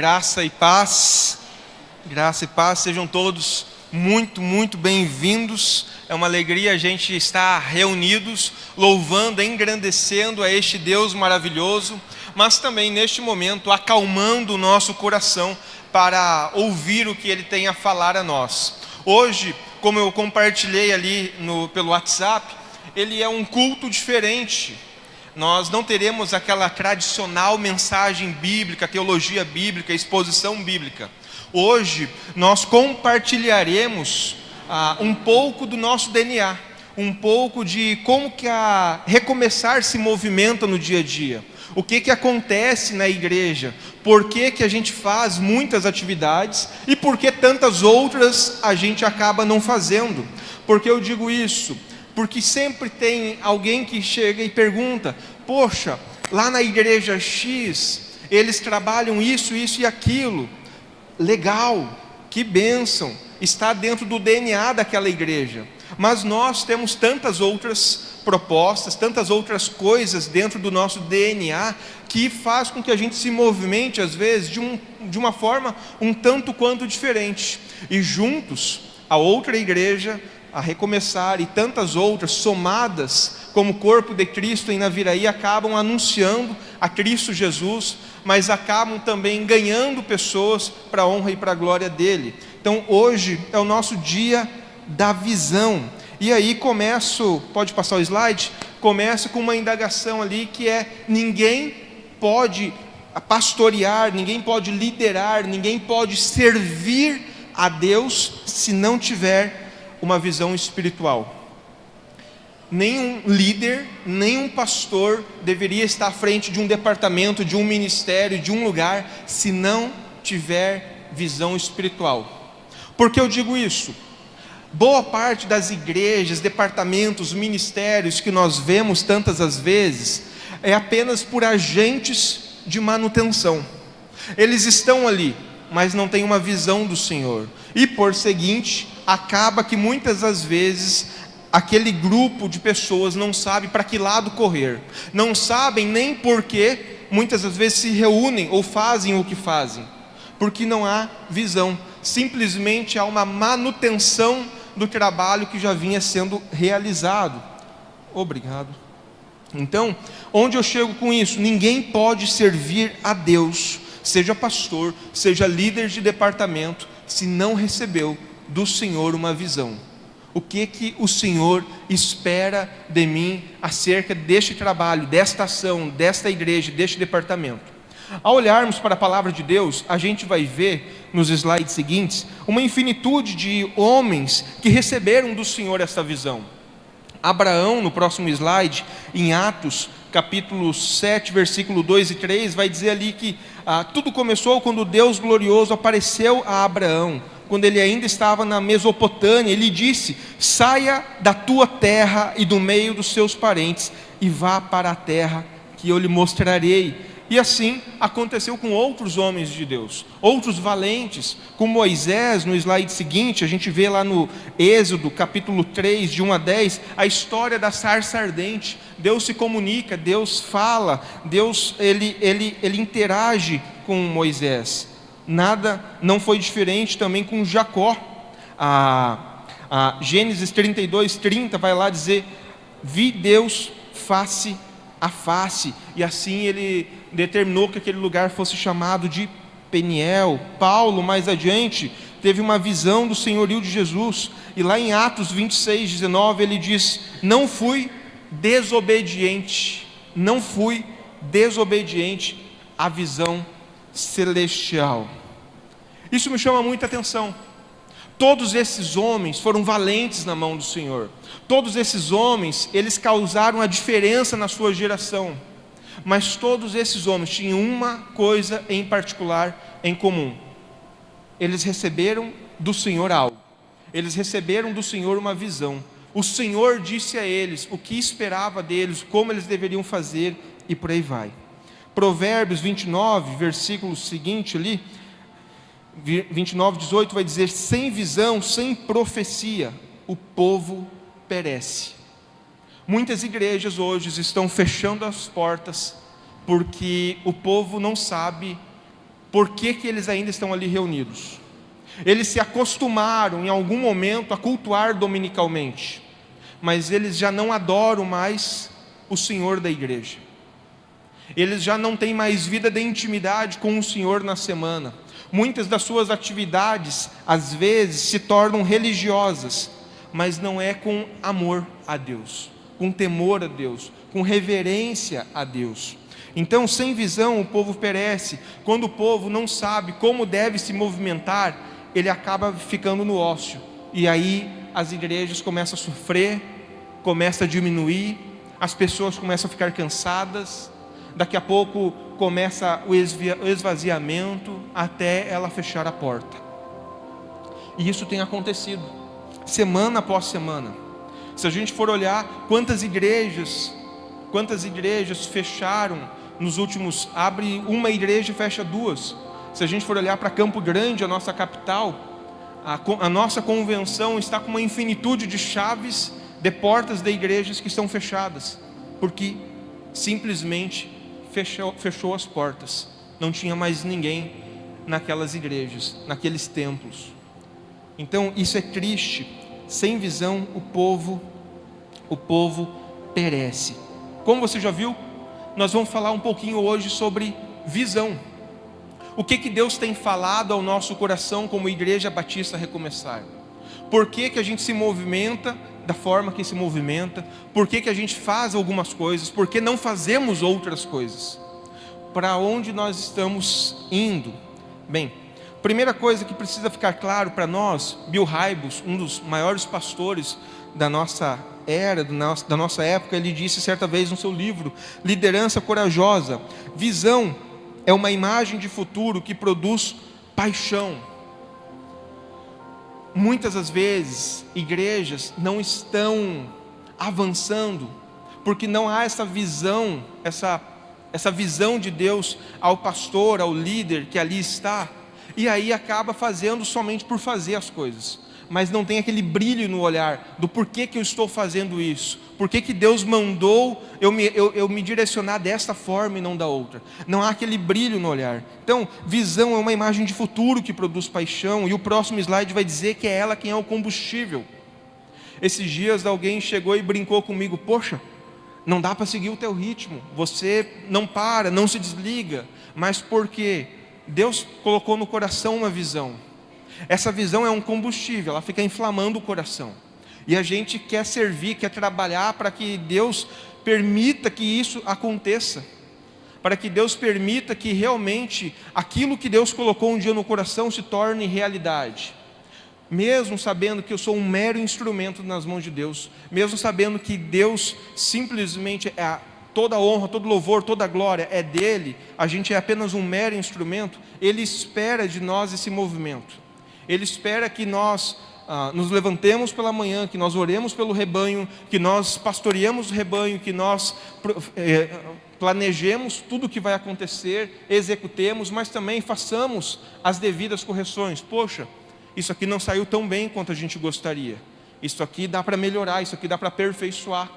Graça e paz, sejam todos muito bem-vindos. É uma alegria a gente estar reunidos, louvando, engrandecendo a este Deus maravilhoso, mas também neste momento acalmando o nosso coração para ouvir o que Ele tem a falar a nós. Hoje, como eu compartilhei ali pelo WhatsApp, ele é um culto diferente. Nós não teremos aquela tradicional mensagem bíblica, teologia bíblica, exposição bíblica. Hoje nós compartilharemos um pouco do nosso DNA, um pouco de como que a recomeçar se movimenta no dia a dia. O que acontece na igreja, por que a gente faz muitas atividades e por que tantas outras a gente acaba não fazendo. Por que eu digo isso? Porque sempre tem alguém que chega e pergunta: poxa, lá na igreja X, eles trabalham isso e aquilo. Legal, que bênção, está dentro do DNA daquela igreja. Mas nós temos tantas outras propostas, tantas outras coisas dentro do nosso DNA, que faz com que a gente se movimente, às vezes, de uma forma um tanto quanto diferente. E juntos, a outra igreja, a Recomeçar e tantas outras somadas como corpo de Cristo em Naviraí acabam anunciando a Cristo Jesus, mas acabam também ganhando pessoas para a honra e para a glória dele. Então hoje é o nosso dia da visão. E aí pode passar o slide? Começa com uma indagação ali que é: ninguém pode pastorear, ninguém pode liderar, ninguém pode servir a Deus se não tiver uma visão espiritual. Nenhum líder, nenhum pastor deveria estar à frente de um departamento, de um ministério, de um lugar, se não tiver visão espiritual. Por que eu digo isso? Boa parte das igrejas, departamentos, ministérios que nós vemos tantas as vezes, é apenas por agentes de manutenção. Eles estão ali, mas não têm uma visão do Senhor. E por seguinte, acaba que muitas das vezes aquele grupo de pessoas não sabe para que lado correr, não sabem nem por que muitas das vezes se reúnem ou fazem o que fazem, porque não há visão, simplesmente há uma manutenção do trabalho que já vinha sendo realizado. Obrigado. Então, onde eu chego com isso? Ninguém pode servir a Deus, seja pastor, seja líder de departamento, se não recebeu do Senhor uma visão. O que o Senhor espera de mim acerca deste trabalho, desta ação, desta igreja, deste departamento? Ao olharmos para a palavra de Deus, a gente vai ver nos slides seguintes uma infinitude de homens que receberam do Senhor essa visão. Abraão, no próximo slide, em Atos capítulo 7, versículo 2 e 3, vai dizer ali que tudo começou quando Deus glorioso apareceu a Abraão, quando ele ainda estava na Mesopotâmia. Ele disse: saia da tua terra e do meio dos seus parentes e vá para a terra que eu lhe mostrarei. E assim aconteceu com outros homens de Deus, outros valentes, com Moisés. No slide seguinte, a gente vê lá no Êxodo, capítulo 3, de 1 a 10, a história da sarça ardente. Deus se comunica, Deus fala, Deus ele interage com Moisés. Nada não foi diferente também com Jacó. Gênesis 32, 30 vai lá dizer: vi Deus face a face, e assim ele determinou que aquele lugar fosse chamado de Peniel. Paulo, mais adiante, teve uma visão do senhorio de Jesus, e lá em Atos 26, 19, ele diz: não fui desobediente à visão celestial. Isso me chama muita atenção. Todos esses homens foram valentes na mão do Senhor. Todos esses homens, eles causaram a diferença na sua geração. Mas todos esses homens tinham uma coisa em particular em comum: eles receberam do Senhor algo. Eles receberam do Senhor uma visão. O Senhor disse a eles o que esperava deles, como eles deveriam fazer, e por aí vai. Provérbios 29, versículo seguinte ali, 29, 18, vai dizer: sem visão, sem profecia, o povo perece. Muitas igrejas hoje estão fechando as portas porque o povo não sabe por que eles ainda estão ali reunidos. Eles se acostumaram em algum momento a cultuar dominicalmente, mas eles já não adoram mais o Senhor da igreja. Eles já não têm mais vida de intimidade com o Senhor na semana. Muitas das suas atividades, às vezes, se tornam religiosas, mas não é com amor a Deus, com temor a Deus, com reverência a Deus. Então, sem visão, o povo perece. Quando o povo não sabe como deve se movimentar, ele acaba ficando no ócio. E aí as igrejas começam a sofrer, começam a diminuir, as pessoas começam a ficar cansadas. Daqui a pouco começa o esvaziamento até ela fechar a porta. E isso tem acontecido semana após semana. Se a gente for olhar quantas igrejas fecharam nos últimos, abre uma igreja e fecha duas. Se a gente for olhar para Campo Grande, a nossa capital, a nossa convenção está com uma infinitude de chaves de portas de igrejas que estão fechadas, porque simplesmente fechou as portas, não tinha mais ninguém naquelas igrejas, naqueles templos. Então isso é triste. Sem visão o povo perece. Como você já viu, nós vamos falar um pouquinho hoje sobre visão. O que Deus tem falado ao nosso coração como Igreja Batista Recomeçar? Por que a gente se movimenta da forma que se movimenta? Por que a gente faz algumas coisas? Por que não fazemos outras coisas? Para onde nós estamos indo? Bem, primeira coisa que precisa ficar claro para nós, Bill Hybels, um dos maiores pastores da nossa era, da nossa época, ele disse certa vez no seu livro, Liderança Corajosa: visão é uma imagem de futuro que produz paixão. Muitas das vezes, igrejas não estão avançando, porque não há essa visão, essa visão de Deus ao pastor, ao líder que ali está, e aí acaba fazendo somente por fazer as coisas, mas não tem aquele brilho no olhar, do porquê que eu estou fazendo isso, porquê que Deus mandou eu me direcionar desta forma e não da outra. Não há aquele brilho no olhar. Então, visão é uma imagem de futuro que produz paixão, e o próximo slide vai dizer que é ela quem é o combustível. Esses dias alguém chegou e brincou comigo: poxa, não dá para seguir o teu ritmo, você não para, não se desliga. Mas por quê? Deus colocou no coração uma visão. Essa visão é um combustível, ela fica inflamando o coração. E a gente quer servir, quer trabalhar para que Deus permita que isso aconteça. Para que Deus permita que realmente aquilo que Deus colocou um dia no coração se torne realidade. Mesmo sabendo que eu sou um mero instrumento nas mãos de Deus. Mesmo sabendo que Deus simplesmente toda a honra, todo louvor, toda a glória é dele. A gente é apenas um mero instrumento. Ele espera de nós esse movimento. Ele espera que nós nos levantemos pela manhã, que nós oremos pelo rebanho, que nós pastoreemos o rebanho, que nós planejemos tudo o que vai acontecer, executemos, mas também façamos as devidas correções. Poxa, isso aqui não saiu tão bem quanto a gente gostaria. Isso aqui dá para melhorar, isso aqui dá para aperfeiçoar.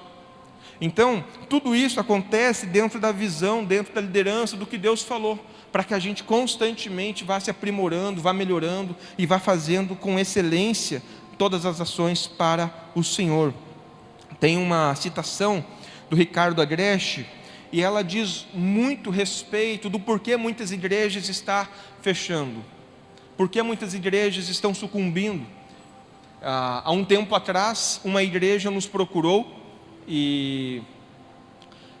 Então, tudo isso acontece dentro da visão, dentro da liderança do que Deus falou, para que a gente constantemente vá se aprimorando, vá melhorando e vá fazendo com excelência todas as ações para o Senhor. Tem uma citação do Ricardo Agreste, e ela diz muito respeito do porquê muitas igrejas estão fechando, porquê muitas igrejas estão sucumbindo. Há um tempo atrás, uma igreja nos procurou, e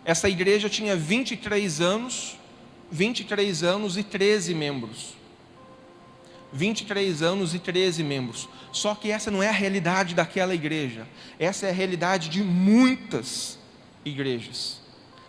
essa igreja tinha 23 anos e 13 membros. 23 anos e 13 membros. Só que essa não é a realidade daquela igreja. Essa é a realidade de muitas igrejas.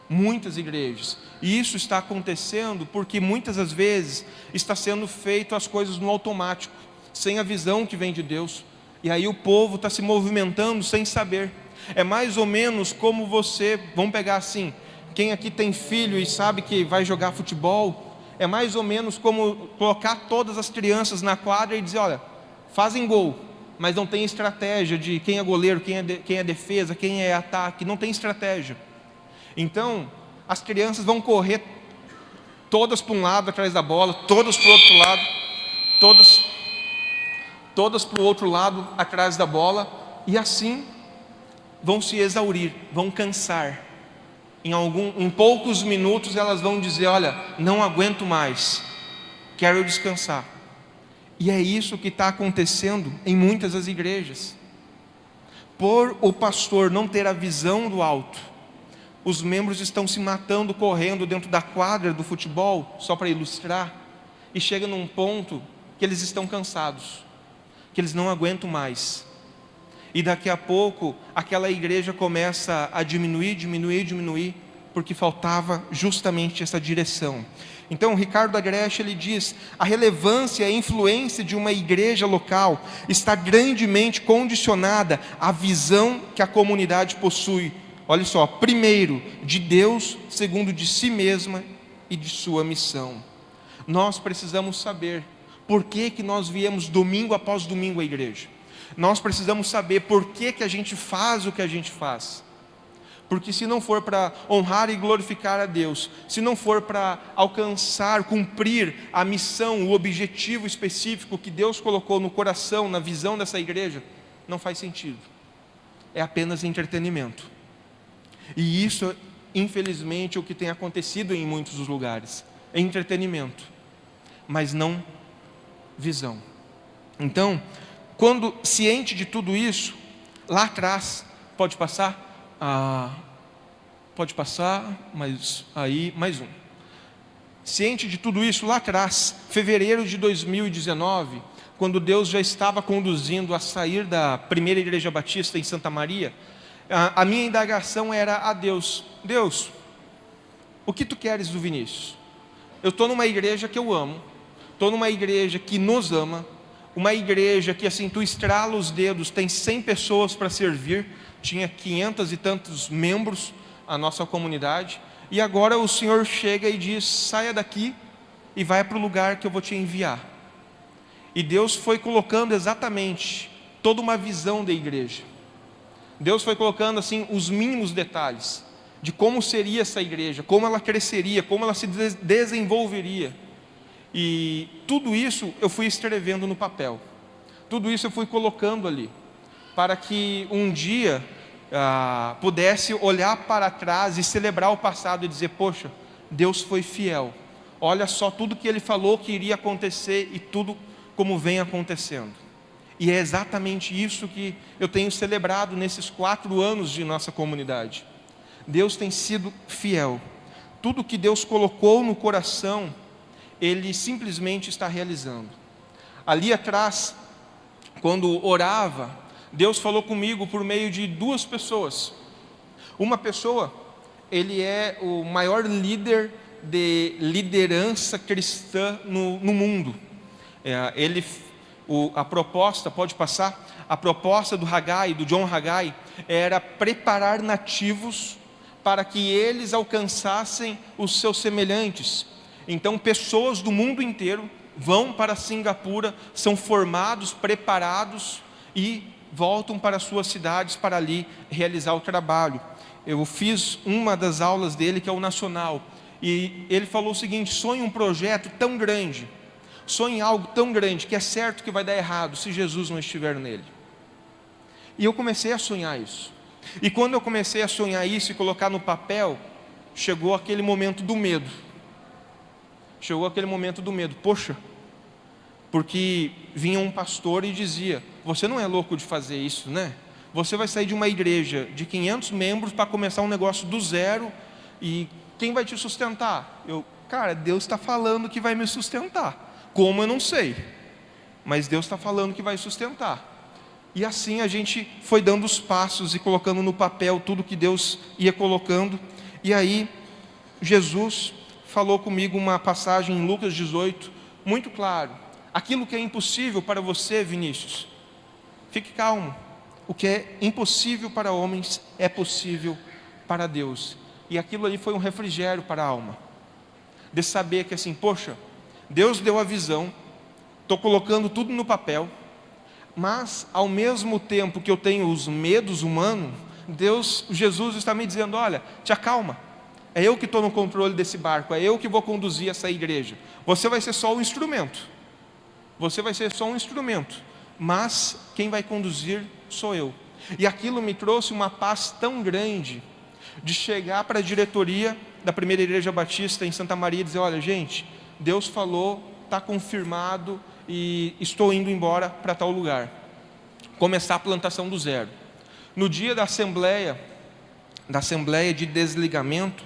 Muitas igrejas. E isso está acontecendo porque muitas das vezes está sendo feito as coisas no automático, sem a visão que vem de Deus. E aí o povo está se movimentando sem saber. É mais ou menos como vamos pegar assim, quem aqui tem filho e sabe que vai jogar futebol, é mais ou menos como colocar todas as crianças na quadra e dizer: olha, fazem gol, mas não tem estratégia de quem é goleiro, quem é defesa, quem é ataque, não tem estratégia. Então, as crianças vão correr todas para um lado atrás da bola, todas para o outro lado, todas para o outro lado atrás da bola, e assim vão se exaurir, vão cansar. Em poucos minutos elas vão dizer: olha, não aguento mais, quero descansar. E é isso que está acontecendo em muitas das igrejas. Por o pastor não ter a visão do alto, os membros estão se matando, correndo dentro da quadra do futebol, só para ilustrar, e chega num ponto que eles estão cansados, que eles não aguentam mais. E daqui a pouco, aquela igreja começa a diminuir, porque faltava justamente essa direção. Então, Ricardo Agreste, ele diz: a relevância e a influência de uma igreja local está grandemente condicionada à visão que a comunidade possui. Olha só, primeiro, de Deus, segundo, de si mesma e de sua missão. Nós precisamos saber por que nós viemos domingo após domingo à igreja. Nós precisamos saber por que a gente faz o que a gente faz. Porque se não for para honrar e glorificar a Deus, se não for para alcançar, cumprir a missão, o objetivo específico que Deus colocou no coração, na visão dessa igreja, não faz sentido. É apenas entretenimento. E isso, infelizmente, é o que tem acontecido em muitos dos lugares. É entretenimento, mas não visão. Então, quando ciente de tudo isso, lá atrás, pode passar? Pode passar, mas aí, mais um. Ciente de tudo isso, lá atrás, fevereiro de 2019, quando Deus já estava conduzindo a sair da primeira igreja batista em Santa Maria, a minha indagação era a Deus: Deus, o que tu queres do Vinícius? Eu estou numa igreja que eu amo, estou numa igreja que nos ama, uma igreja que assim, tu estrala os dedos, tem 100 pessoas para servir, tinha 500 e tantos membros a nossa comunidade, e agora o Senhor chega e diz: saia daqui e vai para o lugar que eu vou te enviar. E Deus foi colocando exatamente toda uma visão da igreja. Deus foi colocando assim os mínimos detalhes de como seria essa igreja, como ela cresceria, como ela se desenvolveria. E tudo isso eu fui escrevendo no papel, tudo isso eu fui colocando ali, para que um dia pudesse olhar para trás e celebrar o passado e dizer: poxa, Deus foi fiel, olha só tudo que Ele falou que iria acontecer e tudo como vem acontecendo. E é exatamente isso que eu tenho celebrado nesses 4 anos de nossa comunidade. Deus tem sido fiel, tudo que Deus colocou no coração, Ele simplesmente está realizando. Ali atrás, quando orava, Deus falou comigo por meio de 2 pessoas. Uma pessoa, ele é o maior líder de liderança cristã no mundo. A proposta, pode passar, a proposta do Haggai, do John Haggai, era preparar nativos para que eles alcançassem os seus semelhantes. Então, pessoas do mundo inteiro vão para Singapura, são formados, preparados e voltam para suas cidades para ali realizar o trabalho. Eu fiz uma das aulas dele, que é o Nacional, e ele falou o seguinte: sonhe um projeto tão grande, sonhe algo tão grande, que é certo que vai dar errado se Jesus não estiver nele. E eu comecei a sonhar isso. E quando eu comecei a sonhar isso e colocar no papel, chegou aquele momento do medo. Poxa, porque vinha um pastor e dizia: você não é louco de fazer isso, né? Você vai sair de uma igreja de 500 membros para começar um negócio do zero, e quem vai te sustentar? Cara, Deus está falando que vai me sustentar. Como eu não sei, mas Deus está falando que vai sustentar. E assim a gente foi dando os passos e colocando no papel tudo que Deus ia colocando. E aí Jesus falou comigo uma passagem em Lucas 18, muito claro: aquilo que é impossível para você, Vinícius, fique calmo, o que é impossível para homens é possível para Deus. E aquilo ali foi um refrigério para a alma, de saber que assim, poxa, Deus deu a visão, estou colocando tudo no papel, mas ao mesmo tempo que eu tenho os medos humanos, Jesus está me dizendo: olha, te acalma, é eu que estou no controle desse barco, é eu que vou conduzir essa igreja. Você vai ser só um instrumento, você vai ser só um instrumento, mas quem vai conduzir sou eu. E aquilo me trouxe uma paz tão grande, de chegar para a diretoria da primeira igreja batista em Santa Maria e dizer: olha gente, Deus falou, está confirmado e estou indo embora para tal lugar. Começar a plantação do zero. No dia da assembleia de desligamento,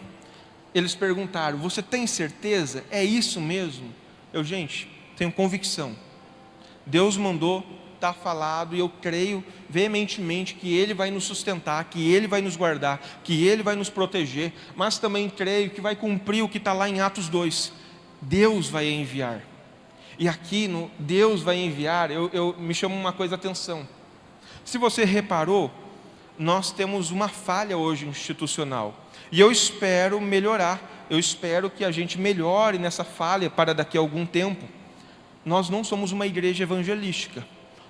eles perguntaram: você tem certeza? É isso mesmo? Gente, tenho convicção. Deus mandou, está falado, e eu creio veementemente que Ele vai nos sustentar, que Ele vai nos guardar, que Ele vai nos proteger, mas também creio que vai cumprir o que está lá em Atos 2. Deus vai enviar. E aqui no Deus vai enviar, me chama uma coisa a atenção. Se você reparou, nós temos uma falha hoje institucional, e eu espero melhorar, eu espero que a gente melhore nessa falha para daqui a algum tempo. Nós não somos uma igreja evangelística,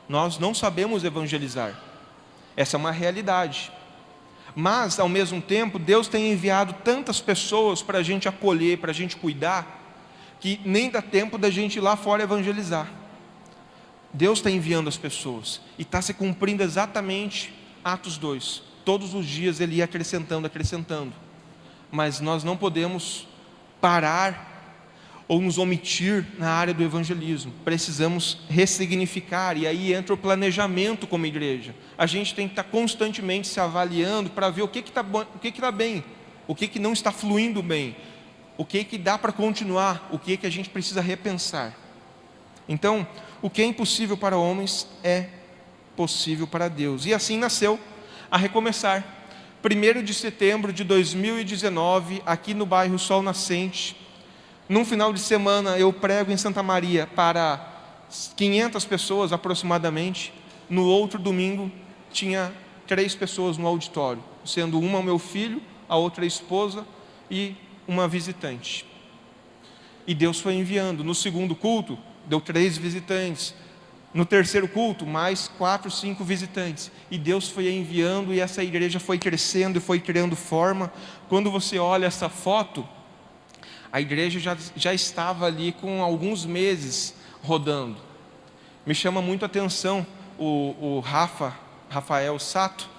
nós não sabemos evangelizar, essa é uma realidade, mas ao mesmo tempo Deus tem enviado tantas pessoas para a gente acolher, para a gente cuidar, que nem dá tempo da gente ir lá fora evangelizar. Deus está enviando as pessoas, e está se cumprindo exatamente Atos 2, todos os dias Ele ia acrescentando, mas nós não podemos parar ou nos omitir na área do evangelismo. Precisamos ressignificar, e aí entra o planejamento como igreja. A gente tem que estar constantemente se avaliando para ver o que está bem, o que não está fluindo bem, o que dá para continuar, o que a gente precisa repensar. Então, o que é impossível para homens é possível para Deus. E assim nasceu a Recomeçar. 1º de setembro de 2019, aqui no bairro Sol Nascente. Num final de semana eu prego em Santa Maria para 500 pessoas aproximadamente. No outro domingo tinha 3 pessoas no auditório, sendo uma o meu filho, a outra a esposa e uma visitante. E Deus foi enviando. No segundo culto deu 3 visitantes. No terceiro culto, mais 4, 5 visitantes. E Deus foi enviando, e essa igreja foi crescendo e foi criando forma. Quando você olha essa foto, a igreja já estava ali com alguns meses rodando. Me chama muito a atenção o Rafael Sato.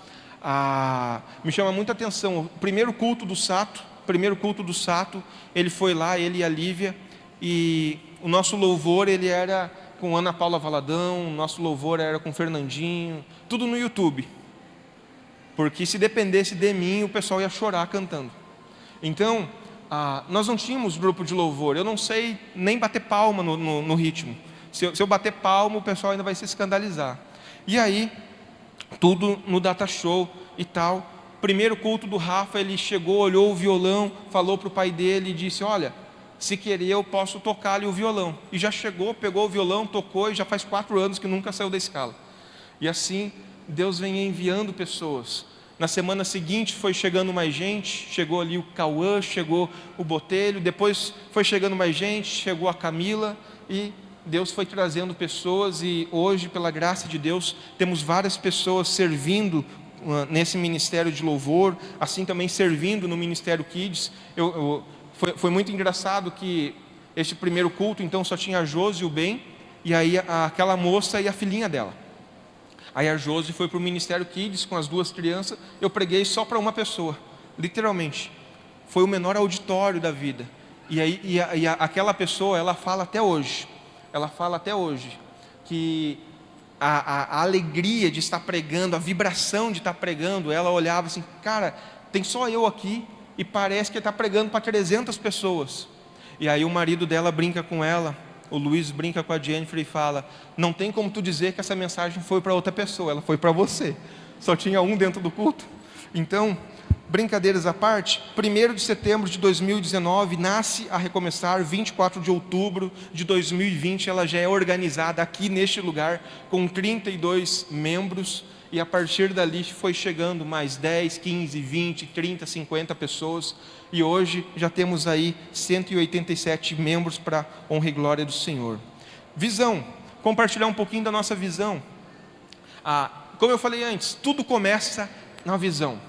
Me chama muito a atenção o primeiro culto do Sato. Ele foi lá, ele e a Lívia. E o nosso louvor, ele era com Ana Paula Valadão, o nosso louvor era com Fernandinho, tudo no YouTube, porque se dependesse de mim, o pessoal ia chorar cantando. Então, nós não tínhamos grupo de louvor, eu não sei nem bater palma no ritmo, se eu bater palma, o pessoal ainda vai se escandalizar. E aí, tudo no data show e tal. Primeiro culto do Rafa, ele chegou, olhou o violão, falou para o pai dele e disse: olha, se querer eu posso tocar ali o violão. E já chegou, pegou o violão, tocou, e já faz 4 anos que nunca saiu da escala. E assim Deus vem enviando pessoas. Na semana seguinte foi chegando mais gente, chegou ali o Cauã, chegou o Botelho, depois foi chegando mais gente, chegou a Camila, e Deus foi trazendo pessoas. E hoje, pela graça de Deus, temos várias pessoas servindo nesse ministério de louvor, assim também servindo no Ministério Kids. Foi muito engraçado que este primeiro culto, então, só tinha a Josi e o Ben, e aí aquela moça e a filhinha dela. Aí a Josi foi para o Ministério Kids com as 2 crianças, eu preguei só para uma pessoa, literalmente. Foi o menor auditório da vida. E aquela pessoa, ela fala até hoje, que a alegria de estar pregando, a vibração de estar pregando, ela olhava assim: cara, tem só eu aqui, e parece que ele está pregando para 300 pessoas. E aí o marido dela brinca com ela, o Luiz brinca com a Jennifer e fala: não tem como tu dizer que essa mensagem foi para outra pessoa, ela foi para você, só tinha um dentro do culto. Então, brincadeiras à parte, 1º de setembro de 2019 nasce a Recomeçar. 24 de outubro de 2020 ela já é organizada aqui neste lugar com 32 membros. E a partir dali foi chegando mais 10, 15, 20, 30, 50 pessoas. E hoje já temos aí 187 membros para honra e glória do Senhor. Visão, compartilhar um pouquinho da nossa visão. Como eu falei antes, tudo começa na visão.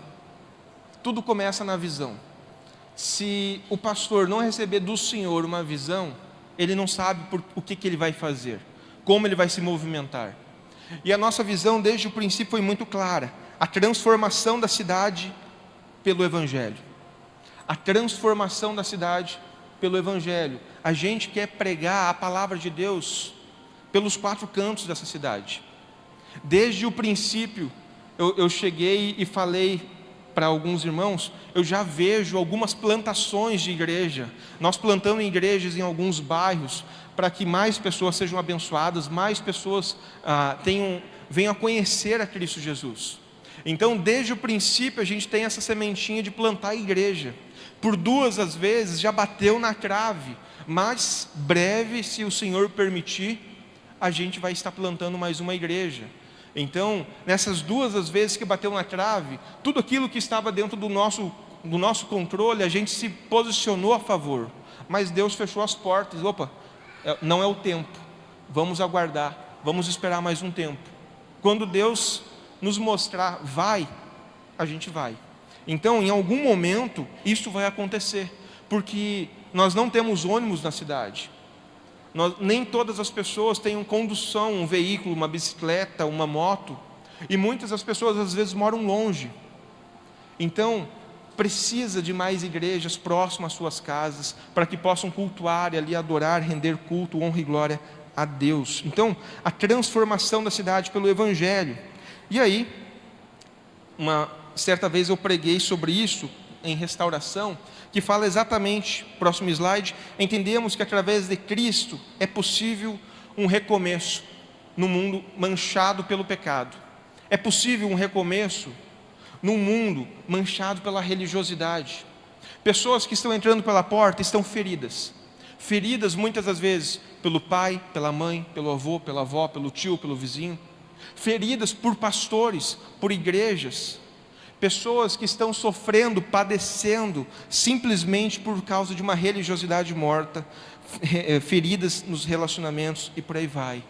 Tudo começa na visão. Se o pastor não receber do Senhor uma visão, ele não sabe o que ele vai fazer, como ele vai se movimentar. E a nossa visão desde o princípio foi muito clara: a transformação da cidade pelo Evangelho. A transformação da cidade pelo Evangelho. A gente quer pregar a palavra de Deus pelos 4 cantos dessa cidade. Desde o princípio, eu cheguei e falei para alguns irmãos, eu já vejo algumas plantações de igreja. Nós plantamos igrejas em alguns bairros, para que mais pessoas sejam abençoadas, mais pessoas venham a conhecer a Cristo Jesus. Então, desde o princípio, a gente tem essa sementinha de plantar a igreja. Por 2 as vezes já bateu na trave, mas breve, se o Senhor permitir, a gente vai estar plantando mais uma igreja. Então, nessas 2 as vezes que bateu na trave, tudo aquilo que estava dentro do nosso controle, a gente se posicionou a favor, mas Deus fechou as portas. Não é o tempo, vamos aguardar, vamos esperar mais um tempo. Quando Deus nos mostrar, a gente vai. Então, em algum momento, isso vai acontecer, porque nós não temos ônibus na cidade. Nem todas as pessoas têm condução, um veículo, uma bicicleta, uma moto, e muitas das pessoas às vezes moram longe. Então, precisa de mais igrejas próximas às suas casas, para que possam cultuar e ali adorar, render culto, honra e glória a Deus. Então, a transformação da cidade pelo Evangelho. E aí, certa vez eu preguei sobre isso em restauração, que fala exatamente, próximo slide, entendemos que através de Cristo é possível um recomeço no mundo manchado pelo pecado. É possível um recomeço num mundo manchado pela religiosidade. Pessoas que estão entrando pela porta estão feridas. Feridas muitas das vezes pelo pai, pela mãe, pelo avô, pela avó, pelo tio, pelo vizinho. Feridas por pastores, por igrejas. Pessoas que estão sofrendo, padecendo, simplesmente por causa de uma religiosidade morta, feridas nos relacionamentos e por aí vai.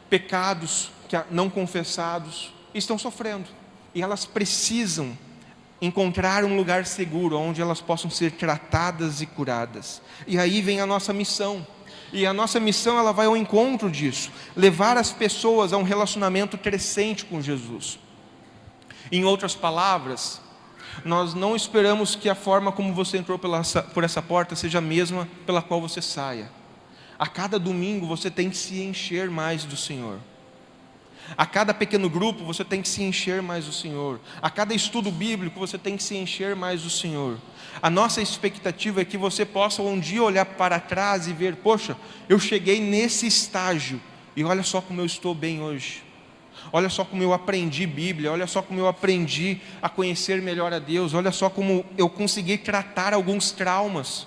Pecados não confessados estão sofrendo, e elas precisam encontrar um lugar seguro, onde elas possam ser tratadas e curadas. E aí vem a nossa missão, e a nossa missão ela vai ao encontro disso, levar as pessoas a um relacionamento crescente com Jesus. Em outras palavras, nós não esperamos que a forma como você entrou por essa porta seja a mesma pela qual você saia. A cada domingo você tem que se encher mais do Senhor. A cada pequeno grupo você tem que se encher mais do Senhor. A cada estudo bíblico você tem que se encher mais do Senhor. A nossa expectativa é que você possa um dia olhar para trás e ver: poxa, eu cheguei nesse estágio, e olha só como eu estou bem hoje. Olha só como eu aprendi Bíblia, olha só como eu aprendi a conhecer melhor a Deus, olha só como eu consegui tratar alguns traumas.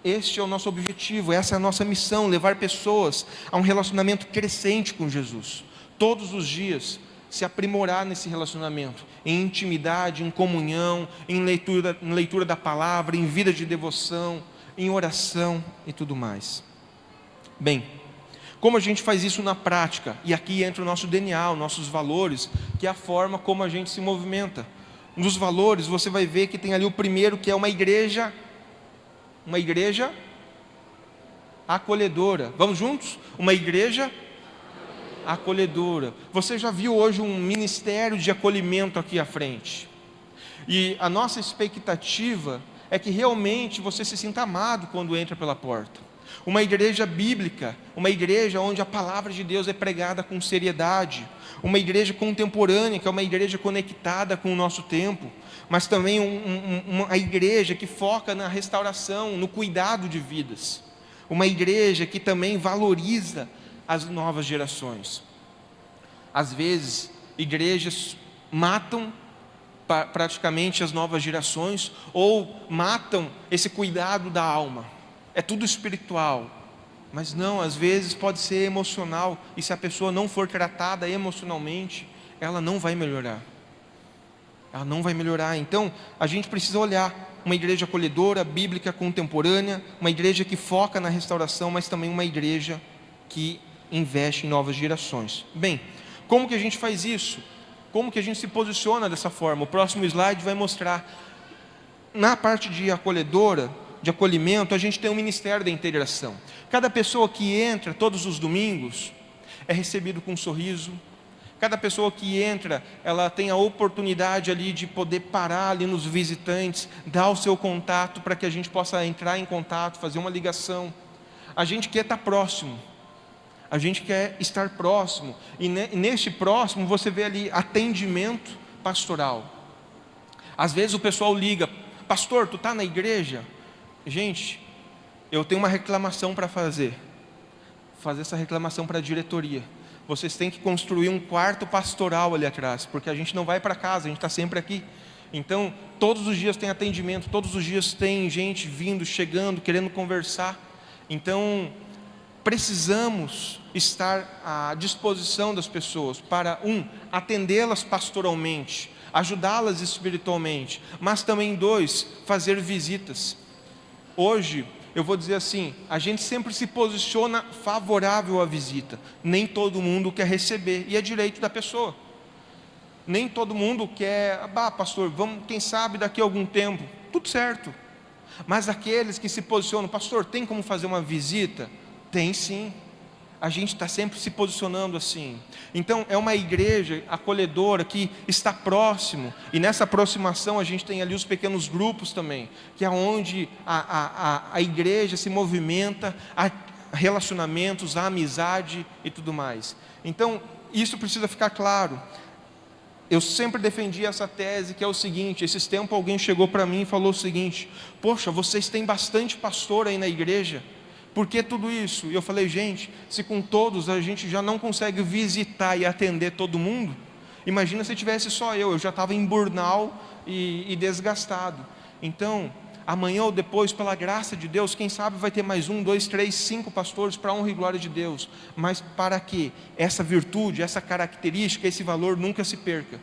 Este é o nosso objetivo, essa é a nossa missão, levar pessoas a um relacionamento crescente com Jesus. Todos os dias, se aprimorar nesse relacionamento, em intimidade, em comunhão, em leitura da palavra, em vida de devoção, em oração e tudo mais. Bem, como a gente faz isso na prática? E aqui entra o nosso DNA, os nossos valores, que é a forma como a gente se movimenta. Nos valores você vai ver que tem ali o primeiro, que é uma igreja acolhedora. Vamos juntos? Uma igreja acolhedora. Você já viu hoje um ministério de acolhimento aqui à frente. E a nossa expectativa é que realmente você se sinta amado quando entra pela porta. Uma igreja bíblica, uma igreja onde a palavra de Deus é pregada com seriedade, uma igreja contemporânea, que é uma igreja conectada com o nosso tempo, mas também uma igreja que foca na restauração, no cuidado de vidas, uma igreja que também valoriza as novas gerações. Às vezes, igrejas matam praticamente as novas gerações, ou matam esse cuidado da alma. É tudo espiritual, mas não, às vezes pode ser emocional, e se a pessoa não for tratada emocionalmente, ela não vai melhorar. Ela não vai melhorar. Então, a gente precisa olhar uma igreja acolhedora, bíblica, contemporânea, uma igreja que foca na restauração, mas também uma igreja que investe em novas gerações. Bem, como que a gente faz isso? Como que a gente se posiciona dessa forma? O próximo slide vai mostrar. Na parte de acolhedora, de acolhimento, a gente tem o Ministério da Integração. Cada pessoa que entra todos os domingos é recebido com um sorriso. Cada pessoa que entra, ela tem a oportunidade ali de poder parar ali nos visitantes, dar o seu contato para que a gente possa entrar em contato, fazer uma ligação. A gente quer estar próximo. A gente quer estar próximo. E neste próximo você vê ali atendimento pastoral. Às vezes o pessoal liga: pastor, tu está na igreja? Gente, eu tenho uma reclamação para fazer essa reclamação para a diretoria. Vocês têm que construir um quarto pastoral ali atrás, porque a gente não vai para casa, a gente está sempre aqui. Então, todos os dias tem atendimento, todos os dias tem gente vindo, chegando, querendo conversar. Então, precisamos estar à disposição das pessoas para, atendê-las pastoralmente, ajudá-las espiritualmente, mas também, 2, fazer visitas. Hoje, eu vou dizer assim, a gente sempre se posiciona favorável à visita. Nem todo mundo quer receber, e é direito da pessoa. Nem todo mundo quer, pastor, vamos, quem sabe daqui a algum tempo, tudo certo. Mas aqueles que se posicionam, pastor, tem como fazer uma visita? Tem sim. A gente está sempre se posicionando assim. Então é uma igreja acolhedora que está próximo. E nessa aproximação a gente tem ali os pequenos grupos também, que é onde a igreja se movimenta, a relacionamentos, a amizade e tudo mais. Então isso precisa ficar claro. Eu sempre defendi essa tese, que é o seguinte: esses tempos alguém chegou para mim e falou o seguinte: poxa, vocês têm bastante pastor aí na igreja, por que tudo isso? E eu falei: gente, se com todos a gente já não consegue visitar e atender todo mundo, imagina se tivesse só eu já estava em burnout e desgastado. Então, amanhã ou depois, pela graça de Deus, quem sabe vai ter mais 1, 2, 3, 5 pastores para a honra e glória de Deus. Mas para que essa virtude, essa característica, esse valor nunca se perca,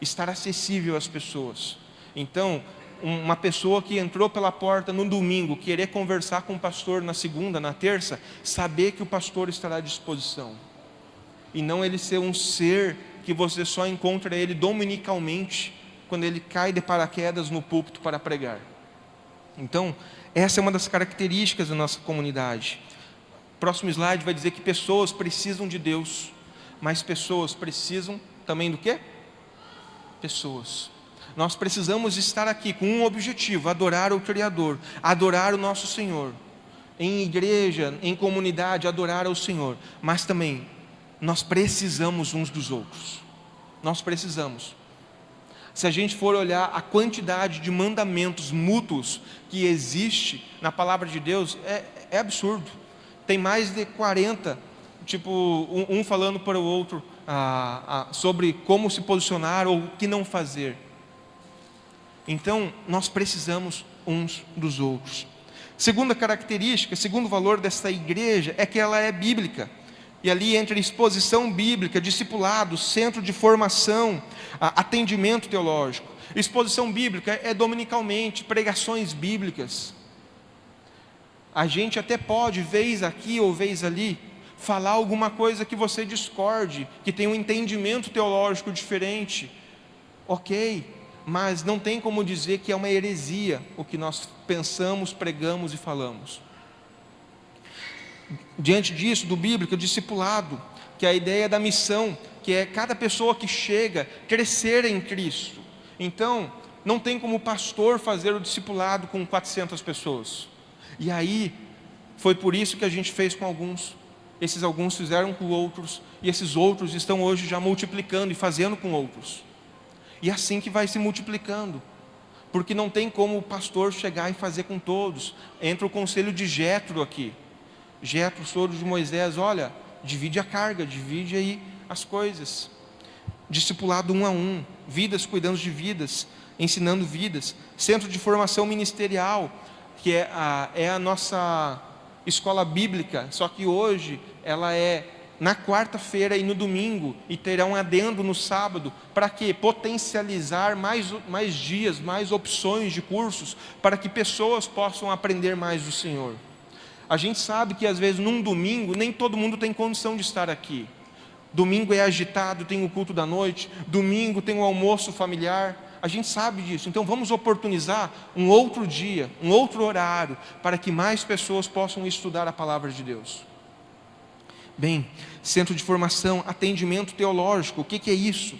estar acessível às pessoas. Então, uma pessoa que entrou pela porta no domingo, querer conversar com o pastor na segunda, na terça, saber que o pastor estará à disposição, e não ele ser um ser que você só encontra ele dominicalmente, quando ele cai de paraquedas no púlpito para pregar. Então, essa é uma das características da nossa comunidade. Próximo slide vai dizer que pessoas precisam de Deus, mas pessoas precisam também do quê? Pessoas. Nós precisamos estar aqui com um objetivo: adorar o Criador, adorar o nosso Senhor. Em igreja, em comunidade, adorar ao Senhor. Mas também, nós precisamos uns dos outros. Nós precisamos. Se a gente for olhar a quantidade de mandamentos mútuos que existe na palavra de Deus, é absurdo. Tem mais de 40, tipo, um falando para o outro sobre como se posicionar ou o que não fazer. Então, nós precisamos uns dos outros. Segunda característica, segundo valor dessa igreja, é que ela é bíblica. E ali entra exposição bíblica, discipulado, centro de formação, atendimento teológico. Exposição bíblica é dominicalmente, pregações bíblicas. A gente até pode, vez aqui ou vez ali, falar alguma coisa que você discorde, que tem um entendimento teológico diferente. Ok, mas não tem como dizer que é uma heresia o que nós pensamos, pregamos e falamos. Diante disso, do bíblico, discipulado, que é a ideia da missão, que é cada pessoa que chega crescer em Cristo. Então, não tem como o pastor fazer o discipulado com 400 pessoas. E aí, foi por isso que a gente fez com alguns. Esses alguns fizeram com outros, e esses outros estão hoje já multiplicando e fazendo com outros. E assim que vai se multiplicando, porque não tem como o pastor chegar e fazer com todos. Entra o conselho de Jetro aqui. Jetro, sogro de Moisés: olha, divide a carga, divide aí as coisas. Discipulado 1 a 1, vidas cuidando de vidas, ensinando vidas. Centro de formação ministerial, que é a nossa escola bíblica, só que hoje ela é na quarta-feira e no domingo, e terá um adendo no sábado. Para quê? Potencializar mais dias, mais opções de cursos, para que pessoas possam aprender mais do Senhor. A gente sabe que às vezes num domingo, nem todo mundo tem condição de estar aqui. Domingo é agitado, tem o culto da noite, domingo tem o almoço familiar, A gente sabe disso. Então vamos oportunizar um outro dia, um outro horário, para que mais pessoas possam estudar a palavra de Deus. Bem, centro de formação, atendimento teológico, o que é isso?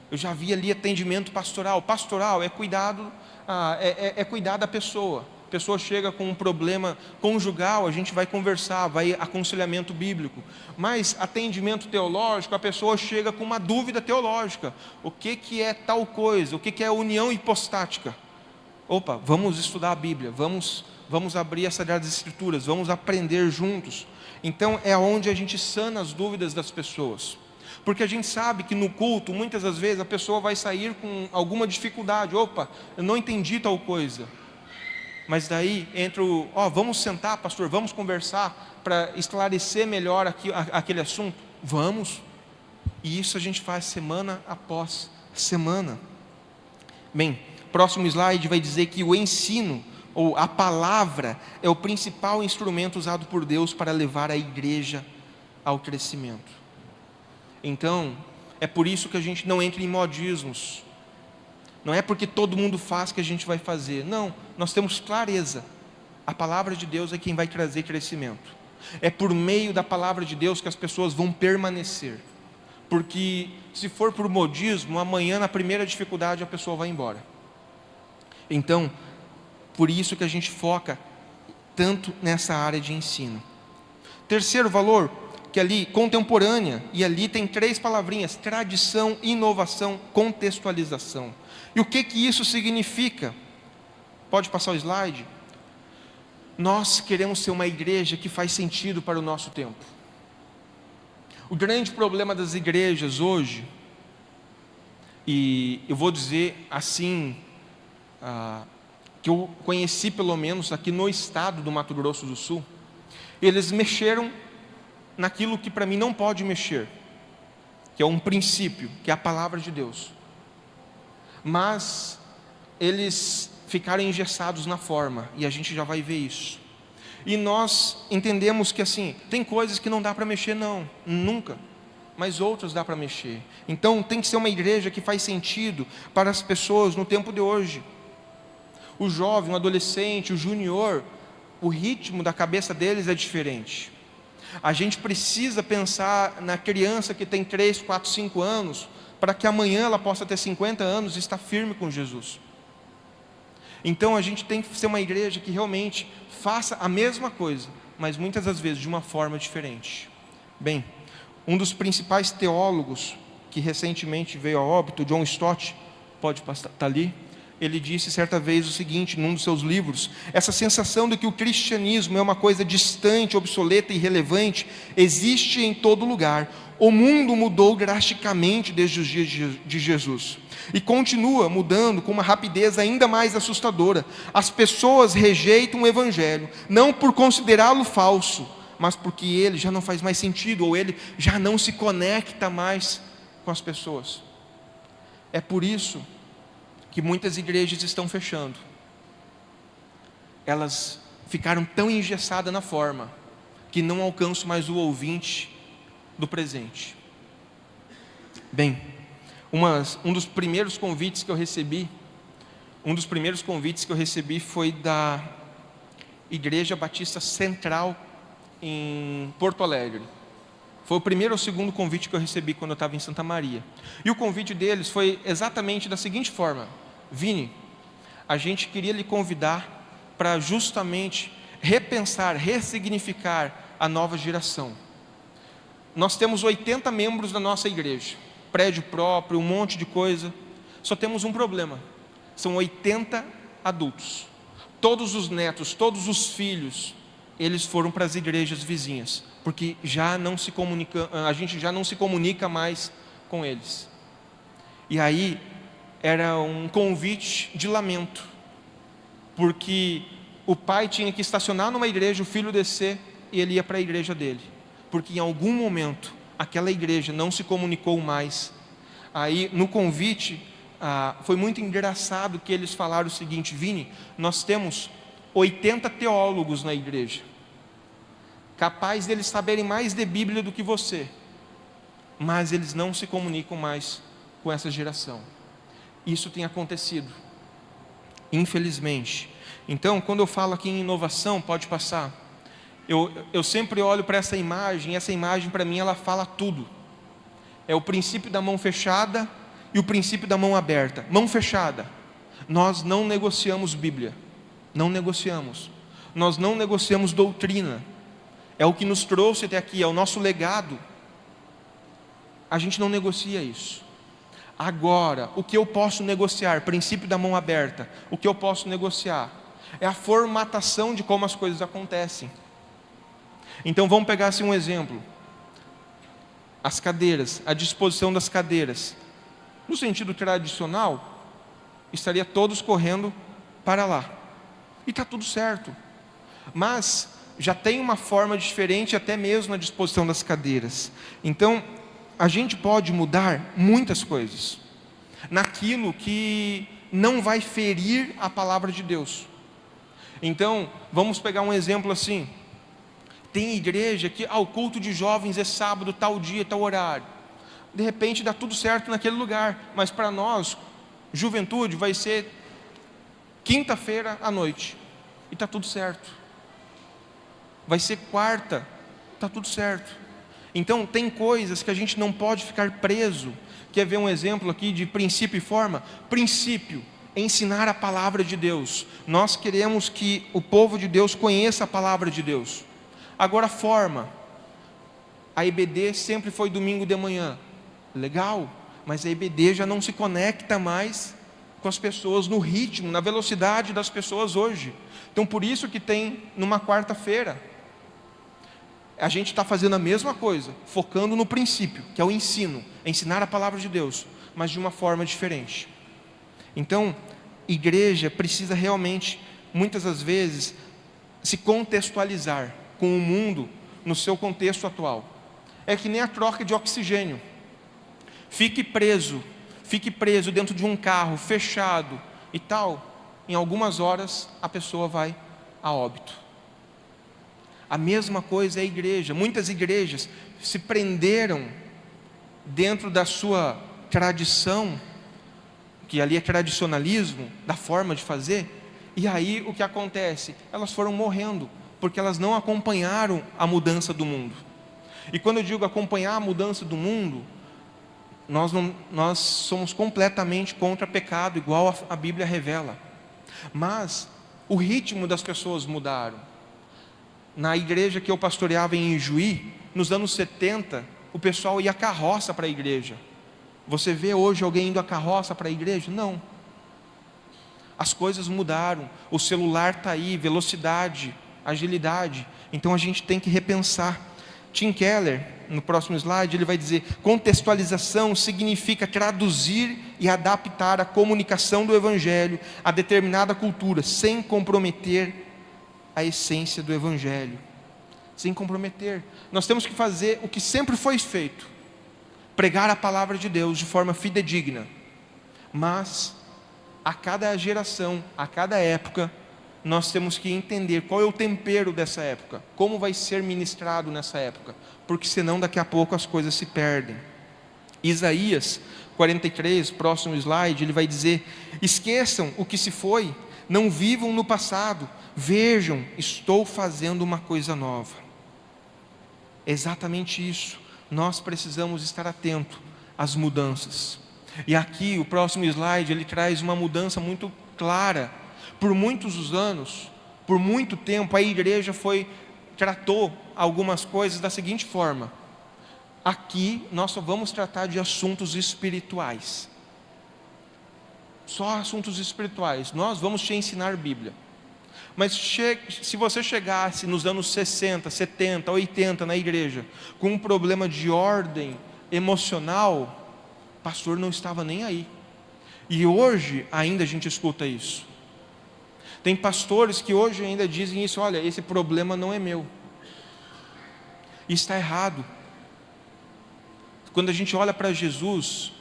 Eu já vi ali atendimento pastoral. Pastoral é cuidar da pessoa. A pessoa chega com um problema conjugal, a gente vai conversar, vai aconselhamento bíblico. Mas atendimento teológico, a pessoa chega com uma dúvida teológica. O que é tal coisa? O que é união hipostática? Opa, vamos estudar a Bíblia, vamos abrir as Sagradas Escrituras, vamos aprender juntos. Então é onde a gente sana as dúvidas das pessoas. Porque a gente sabe que no culto, muitas das vezes, a pessoa vai sair com alguma dificuldade. Opa, eu não entendi tal coisa. Mas daí entra vamos sentar, pastor, vamos conversar para esclarecer melhor aquele assunto? Vamos. E isso a gente faz semana após semana. Bem, próximo slide vai dizer que o ensino, ou a palavra, é o principal instrumento usado por Deus para levar a igreja ao crescimento. Então, é por isso que a gente não entra em modismos. Não é porque todo mundo faz que a gente vai fazer. Não, nós temos clareza. A palavra de Deus é quem vai trazer crescimento. É por meio da palavra de Deus que as pessoas vão permanecer. Porque se for por modismo, amanhã na primeira dificuldade a pessoa vai embora. Então, por isso que a gente foca tanto nessa área de ensino. Terceiro valor, que ali, contemporânea, e ali tem 3 palavrinhas: tradição, inovação, contextualização. E o que isso significa? Pode passar o slide? Nós queremos ser uma igreja que faz sentido para o nosso tempo. O grande problema das igrejas hoje, e eu vou dizer assim, que eu conheci pelo menos aqui no estado do Mato Grosso do Sul, eles mexeram naquilo que para mim não pode mexer, que é um princípio, que é a palavra de Deus. Mas eles ficaram engessados na forma, e a gente já vai ver isso. E nós entendemos que assim, tem coisas que não dá para mexer não, nunca, mas outras dá para mexer. Então tem que ser uma igreja que faz sentido para as pessoas no tempo de hoje. O jovem, o adolescente, o junior, o ritmo da cabeça deles é diferente. A gente precisa pensar na criança que tem 3, 4, 5 anos, para que amanhã ela possa ter 50 anos e estar firme com Jesus. Então a gente tem que ser uma igreja que realmente faça a mesma coisa, mas muitas das vezes de uma forma diferente. Bem, um dos principais teólogos que recentemente veio a óbito, John Stott, pode estar ali, ele disse certa vez o seguinte, num dos seus livros: essa sensação de que o cristianismo é uma coisa distante, obsoleta e irrelevante, existe em todo lugar. O mundo mudou drasticamente desde os dias de Jesus, e continua mudando com uma rapidez ainda mais assustadora. As pessoas rejeitam o Evangelho, não por considerá-lo falso, mas porque ele já não faz mais sentido, ou ele já não se conecta mais com as pessoas. É por isso que muitas igrejas estão fechando. Elas ficaram tão engessadas na forma, que não alcançam mais o ouvinte do presente. Bem, um dos primeiros convites que eu recebi foi da Igreja Batista Central em Porto Alegre. Foi o primeiro ou segundo convite que eu recebi quando eu estava em Santa Maria. E o convite deles foi exatamente da seguinte forma: Vini, a gente queria lhe convidar para justamente repensar, ressignificar a nova geração. Nós temos 80 membros da nossa igreja, prédio próprio, um monte de coisa. Só temos um problema: são 80 adultos. Todos os netos, todos os filhos, eles foram para as igrejas vizinhas, porque a gente já não se comunica mais com eles. E aí era um convite de lamento, porque o pai tinha que estacionar numa igreja, o filho descer e ele ia para a igreja dele, porque em algum momento aquela igreja não se comunicou mais. Aí no convite foi muito engraçado que eles falaram o seguinte: Vini, nós temos 80 teólogos na igreja, capaz deles saberem mais de Bíblia do que você, mas eles não se comunicam mais com essa geração. Isso tem acontecido, infelizmente. Então, quando eu falo aqui em inovação, pode passar. Eu sempre olho para essa imagem, e essa imagem para mim ela fala tudo. É o princípio da mão fechada e o princípio da mão aberta. Mão fechada, nós não negociamos Bíblia, não negociamos. Nós não negociamos doutrina, é o que nos trouxe até aqui, é o nosso legado. A gente não negocia isso. Agora, o que eu posso negociar? Princípio da mão aberta. O que eu posso negociar? É a formatação de como as coisas acontecem. Então vamos pegar assim um exemplo. As cadeiras, a disposição das cadeiras. No sentido tradicional, estaria todos correndo para lá. E está tudo certo. Mas já tem uma forma diferente até mesmo na disposição das cadeiras. Então, a gente pode mudar muitas coisas naquilo que não vai ferir a palavra de Deus. Então, vamos pegar um exemplo assim. Tem igreja que o culto de jovens é sábado, tal dia, tal horário. De repente dá tudo certo naquele lugar, mas para nós, juventude, vai ser quinta-feira à noite. E está tudo certo. Vai ser quarta, está tudo certo. Então tem coisas que a gente não pode ficar preso. Quer ver um exemplo aqui de princípio e forma? Princípio, ensinar a palavra de Deus. Nós queremos que o povo de Deus conheça a palavra de Deus. Agora forma, a EBD sempre foi domingo de manhã. Legal, mas a EBD já não se conecta mais com as pessoas no ritmo, na velocidade das pessoas hoje. Então por isso que tem numa quarta-feira. A gente está fazendo a mesma coisa, focando no princípio, que é o ensino, ensinar a palavra de Deus, mas de uma forma diferente. Então, igreja precisa realmente, muitas das vezes, se contextualizar com o mundo no seu contexto atual. É que nem a troca de oxigênio. Fique preso dentro de um carro fechado e tal, em algumas horas a pessoa vai a óbito. A mesma coisa é a igreja. Muitas igrejas se prenderam dentro da sua tradição, que ali é tradicionalismo, da forma de fazer, e aí o que acontece? Elas foram morrendo, porque elas não acompanharam a mudança do mundo. E quando eu digo acompanhar a mudança do mundo, nós somos completamente contra pecado, igual a Bíblia revela. Mas o ritmo das pessoas mudaram. Na igreja que eu pastoreava em Ijuí, nos anos 70, o pessoal ia a carroça para a igreja. Você vê hoje alguém indo a carroça para a igreja? Não. As coisas mudaram, o celular está aí, velocidade, agilidade. Então a gente tem que repensar. Tim Keller, no próximo slide, ele vai dizer: contextualização significa traduzir e adaptar a comunicação do Evangelho a determinada cultura, sem comprometer a essência do Evangelho. Sem comprometer. Nós temos que fazer o que sempre foi feito: pregar a palavra de Deus de forma fidedigna. Mas, a cada geração, a cada época, nós temos que entender qual é o tempero dessa época, como vai ser ministrado nessa época, porque senão daqui a pouco as coisas se perdem. Isaías 43, próximo slide, ele vai dizer: esqueçam o que se foi, não vivam no passado, vejam, estou fazendo uma coisa nova. É exatamente isso, nós precisamos estar atentos às mudanças. E aqui o próximo slide, ele traz uma mudança muito clara. Por muitos anos, por muito tempo, a igreja tratou algumas coisas da seguinte forma: aqui nós só vamos tratar de assuntos espirituais. Só assuntos espirituais. Nós vamos te ensinar Bíblia. Mas se você chegasse nos anos 60, 70, 80 na igreja com um problema de ordem emocional, o pastor não estava nem aí. E hoje ainda a gente escuta isso. Tem pastores que hoje ainda dizem isso: olha, esse problema não é meu. E está errado. Quando a gente olha para Jesus,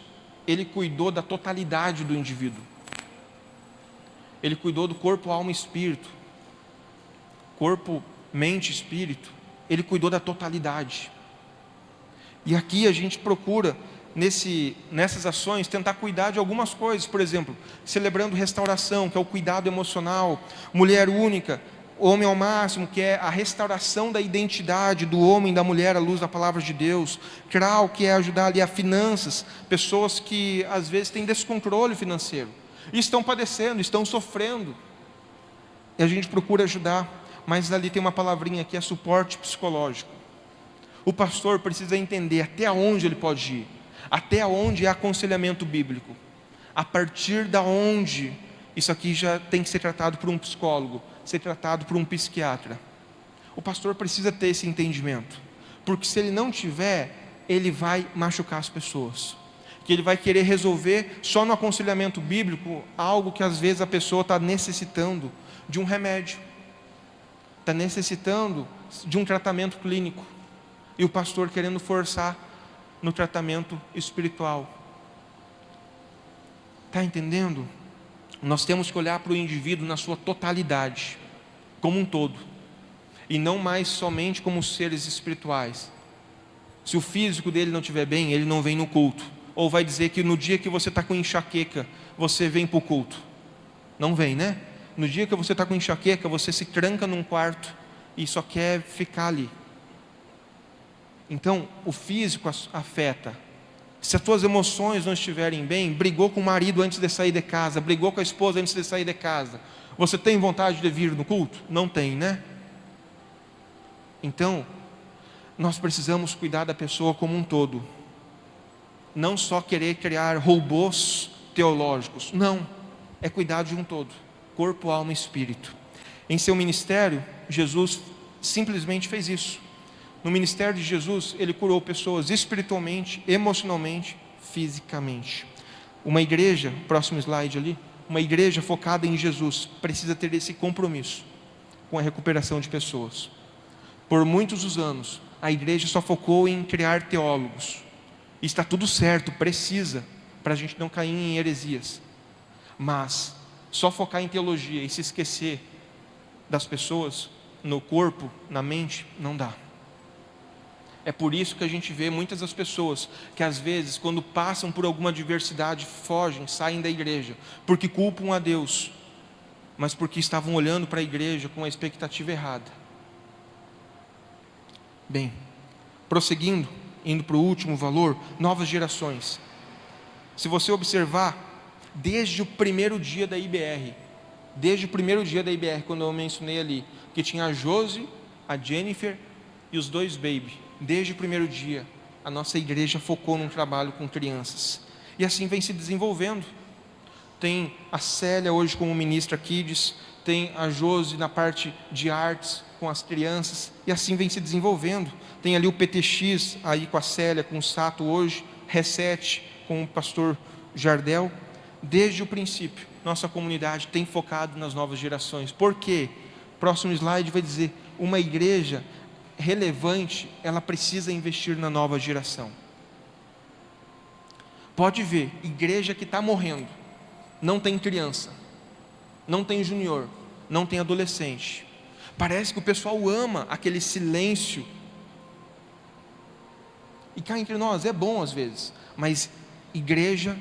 Ele cuidou da totalidade do indivíduo. Ele cuidou do corpo, alma e espírito. Corpo, mente, espírito. Ele cuidou da totalidade. E aqui a gente procura nessas ações, tentar cuidar de algumas coisas, por exemplo, celebrando restauração, que é o cuidado emocional, mulher única, homem ao máximo, que é a restauração da identidade do homem e da mulher à luz da palavra de Deus, CRAU, que é ajudar ali a finanças, pessoas que às vezes têm descontrole financeiro, e estão padecendo, estão sofrendo, e a gente procura ajudar, mas ali tem uma palavrinha que é suporte psicológico. O pastor precisa entender até onde ele pode ir, até onde é aconselhamento bíblico, a partir da onde isso aqui já tem que ser tratado por um psicólogo, ser tratado por um psiquiatra. O pastor precisa ter esse entendimento, porque se ele não tiver, ele vai machucar as pessoas, que ele vai querer resolver só no aconselhamento bíblico algo que às vezes a pessoa está necessitando de um remédio, está necessitando de um tratamento clínico, e o pastor querendo forçar no tratamento espiritual. Está entendendo? Nós temos que olhar para o indivíduo na sua totalidade, como um todo, e não mais somente como seres espirituais. Se o físico dele não estiver bem, ele não vem no culto, ou vai dizer que no dia que você está com enxaqueca, você vem para o culto. Não vem, né? No dia que você está com enxaqueca, você se tranca num quarto e só quer ficar ali. Então, o físico afeta. Se as tuas emoções não estiverem bem, brigou com o marido antes de sair de casa, brigou com a esposa antes de sair de casa, você tem vontade de vir no culto? Não tem, né? Então, nós precisamos cuidar da pessoa como um todo, não só querer criar robôs teológicos, não, é cuidar de um todo, corpo, alma e espírito. Em seu ministério, Jesus simplesmente fez isso. No ministério de Jesus, ele curou pessoas espiritualmente, emocionalmente, fisicamente. Uma igreja, próximo slide ali, uma igreja focada em Jesus precisa ter esse compromisso com a recuperação de pessoas. Por muitos anos, a igreja só focou em criar teólogos. E está tudo certo, precisa, para a gente não cair em heresias. Mas só focar em teologia e se esquecer das pessoas, no corpo, na mente, não dá. É por isso que a gente vê muitas das pessoas que às vezes, quando passam por alguma adversidade, fogem, saem da igreja, porque culpam a Deus, mas porque estavam olhando para a igreja com a expectativa errada. Bem, prosseguindo, indo para o último valor, novas gerações. Se você observar, desde o primeiro dia da IBR, quando eu mencionei ali, que tinha a Josi, a Jennifer e os dois baby, desde o primeiro dia, a nossa igreja focou num trabalho com crianças, e assim vem se desenvolvendo. Tem a Célia hoje como ministra Kids, tem a Josi na parte de artes com as crianças, e assim vem se desenvolvendo. Tem ali o PTX aí com a Célia, com o Sato hoje, Reset com o pastor Jardel. Desde o princípio, nossa comunidade tem focado nas novas gerações. Por quê? Próximo slide vai dizer, uma igreja relevante, ela precisa investir na nova geração. Pode ver, igreja que está morrendo, não tem criança, não tem junior, não tem adolescente. Parece que o pessoal ama aquele silêncio. E cá entre nós, é bom às vezes, mas igreja